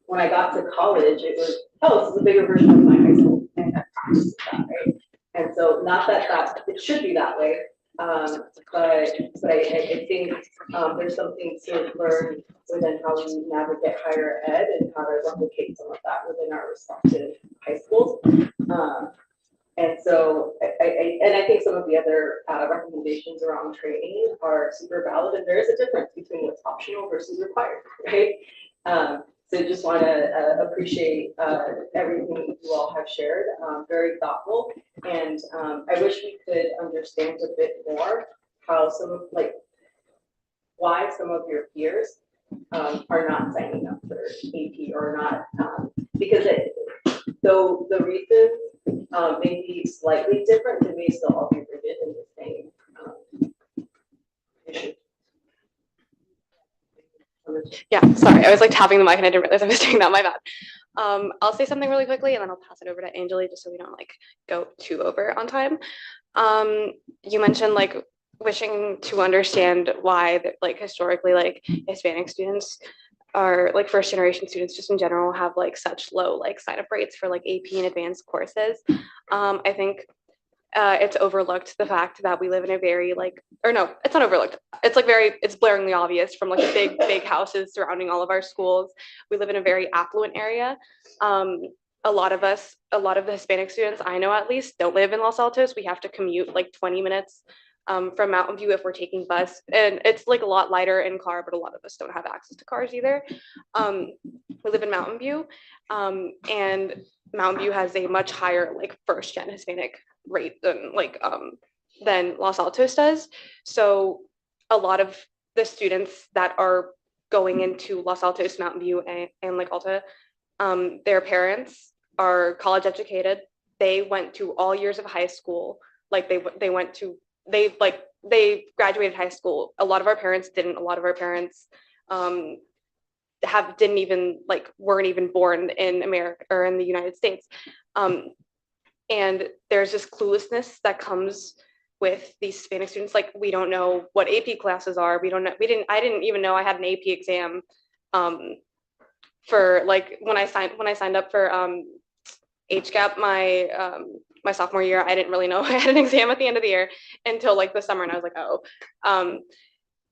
S1: when I got to college, it was, oh, this is a bigger version of my high school, and I practiced that, right? And so not that it should be that way, but I think there's something to learn within how we navigate higher ed and how to replicate some of that within our respective high schools. And so I think some of the other recommendations around training are super valid, and there is a difference between what's optional versus required, right? So just want to appreciate everything you all have shared, very thoughtful. And I wish we could understand a bit more how some of, like, why some of your peers are not signing up for AP or not, because though the reasons may be slightly different, they may still all be rooted in the same issue.
S20: Yeah, sorry, I was like tapping the mic and I didn't realize I was doing that, my bad. I'll say something really quickly and then I'll pass it over to Anjali just so we don't like go too over on time. You mentioned like wishing to understand why that like historically like Hispanic students are like first generation students just in general have like such low like sign up rates for like AP and advanced courses. I think it's overlooked the fact that we live in a very or no, it's not overlooked. It's it's blaringly obvious from like the big houses surrounding all of our schools. We live in a very affluent area. A lot of the Hispanic students I know at least don't live in Los Altos. We have to commute like 20 minutes from Mountain View if we're taking bus, and it's like a lot lighter in car, but a lot of us don't have access to cars either. We live in Mountain View, and Mountain View has a much higher like first gen Hispanic rate than Los Altos does. So a lot of the students that are going into Los Altos, Mountain View, and like Alta, their parents are college educated. They went to all years of high school. Like they graduated high school. A lot of our parents didn't. A lot of our parents didn't even weren't even born in America or in the United States. And there's this cluelessness that comes with these Hispanic students. Like, we don't know what AP classes are. I didn't even know I had an AP exam for like when I signed up for HCAP my sophomore year. I didn't really know I had an exam at the end of the year until like the summer, and I was like, oh.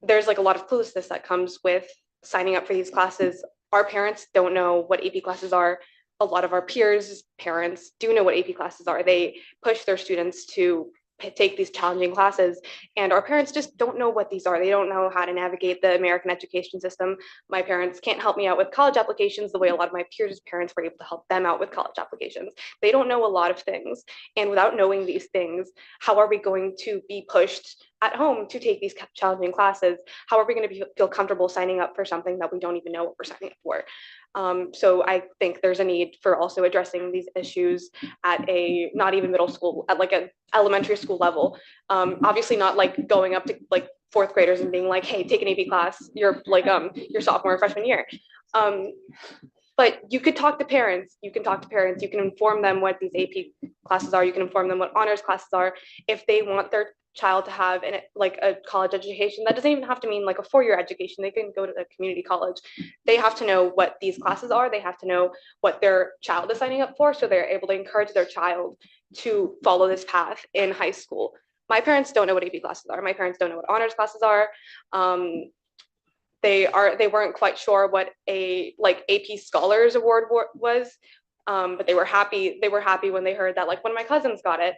S20: There's like a lot of cluelessness that comes with signing up for these classes. Our parents don't know what AP classes are. A lot of our peers' parents do know what AP classes are. They push their students to take these challenging classes, and our parents just don't know what these are. They don't know how to navigate the American education system. My parents can't help me out with college applications the way a lot of my peers' parents were able to help them out with college applications. They don't know a lot of things, and without knowing these things, how are we going to be pushed at home to take these challenging classes? How are we going to feel comfortable signing up for something that we don't even know what we're signing up for? So I think there's a need for also addressing these issues at a not even middle school, at like an elementary school level. Obviously not like going up to like fourth graders and being like, hey, take an AP class, you're like your sophomore or freshman year. But you could talk to parents. You can inform them what these AP classes are. You can inform them what honors classes are. If they want their child to have a college education, that doesn't even have to mean like a 4-year education. They can go to a community college. They have to know what these classes are. They have to know what their child is signing up for, so they're able to encourage their child to follow this path in high school. My parents don't know what AP classes are. My parents don't know what honors classes are. They weren't quite sure what a AP Scholars Award was, but they were happy when they heard that like one of my cousins got it.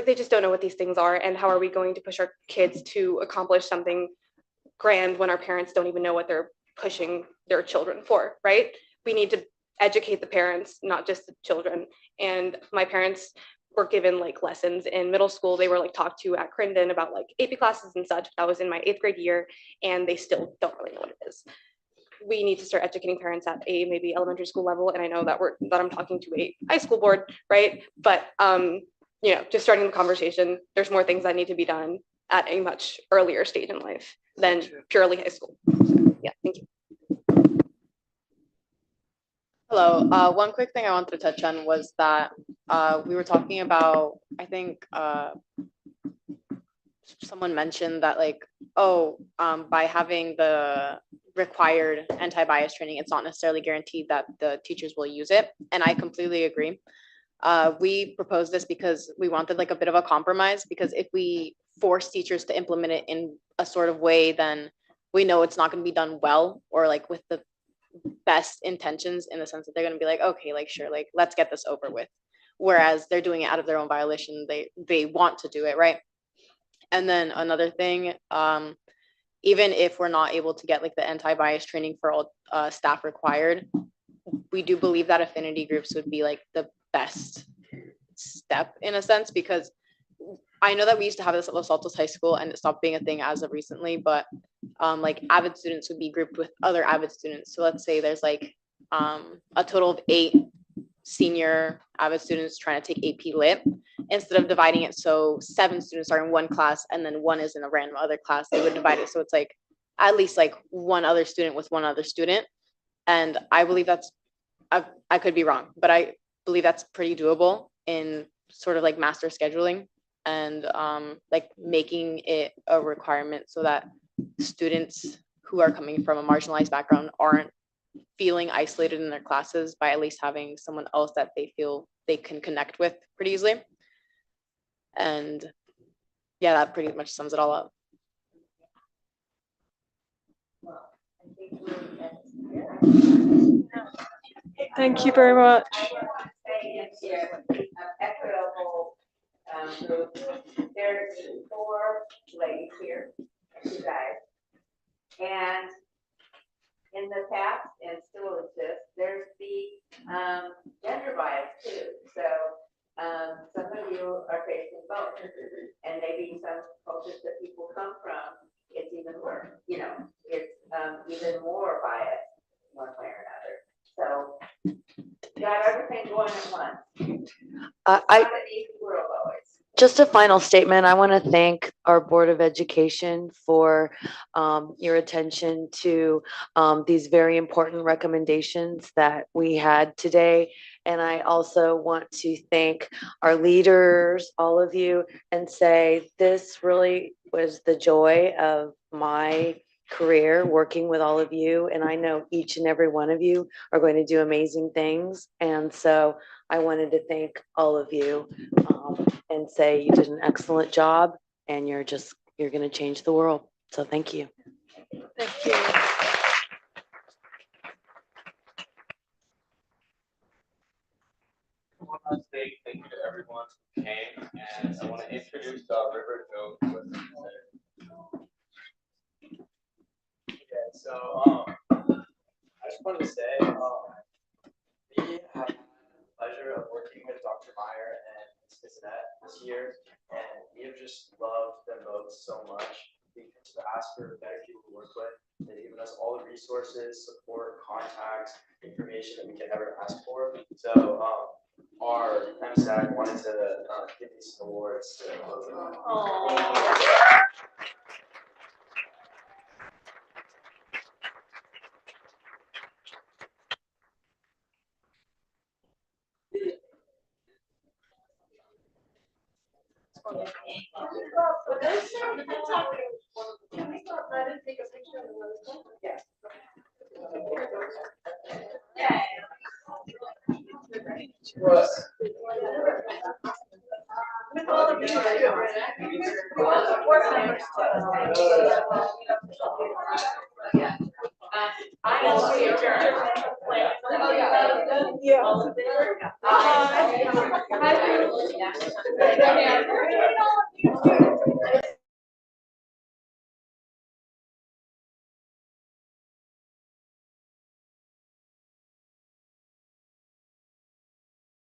S20: They just don't know what these things are, and how are we going to push our kids to accomplish something grand when our parents don't even know what they're pushing their children for, right? We need to educate the parents, not just the children. And my parents were given like lessons in middle school. They were like talked to at Crindon about like AP classes and such. That was in my 8th grade year, and they still don't really know what it is. We need to start educating parents at a maybe elementary school level. And I know that I'm talking to a high school board, right? But just starting the conversation, there's more things that need to be done at a much earlier stage in life than purely high school. So, yeah, thank you.
S22: Hello. One quick thing I wanted to touch on was that we were talking about, I think someone mentioned that by having the required anti-bias training, it's not necessarily guaranteed that the teachers will use it. And I completely agree. We proposed this because we wanted like a bit of a compromise, because if we force teachers to implement it in a sort of way, then we know it's not going to be done well, or like with the best intentions, in the sense that they're going to be like, okay, like sure, like let's get this over with, whereas they're doing it out of their own violation. They want to do it, right? And then another thing, even if we're not able to get like the anti-bias training for all staff required, we do believe that affinity groups would be like the best step in a sense, because I know that we used to have this at Los Altos High School and it stopped being a thing as of recently, but like avid students would be grouped with other avid students. So let's say there's like a total of 8 senior avid students trying to take AP Lit. Instead of dividing it so 7 students are in one class and then 1 is in a random other class, they would divide it so it's like at least like 1 other student with 1 other student. And I believe that's, I could be wrong, but I believe that's pretty doable in sort of like master scheduling, and like making it a requirement so that students who are coming from a marginalized background aren't feeling isolated in their classes by at least having someone else that they feel they can connect with pretty easily. And yeah, that pretty much sums it all up.
S6: Thank you very much.
S9: Equitable group. There's 4 ladies here, 2 guys. And in the past, and still exists, there's the gender bias too. So some of you are facing both, and maybe some cultures that people come from, it's even worse. You know, it's even more biased one way or another. So got everything going at once. Not an easy world always.
S2: Just a final statement. I want to thank our Board of Education for your attention to these very important recommendations that we had today. And I also want to thank our leaders, all of you, and say this really was the joy of my career working with all of you. And I know each and every one of you are going to do amazing things. And so I wanted to thank all of you and say you did an excellent job and you're going to change the world. So thank you.
S6: Thank you.
S10: I want to say thank you to everyone who came, and I want to introduce River Jones. Okay, so I just wanted to say we have had the pleasure of working with Dr. Meyer and Ms. Bissonette this year, and we have just loved them both so much. We just asked for better people to work with. They've given us all the resources, support, contacts, information that we can ever ask for. So our MSAC wanted to give these awards to both of them.
S6: Yeah.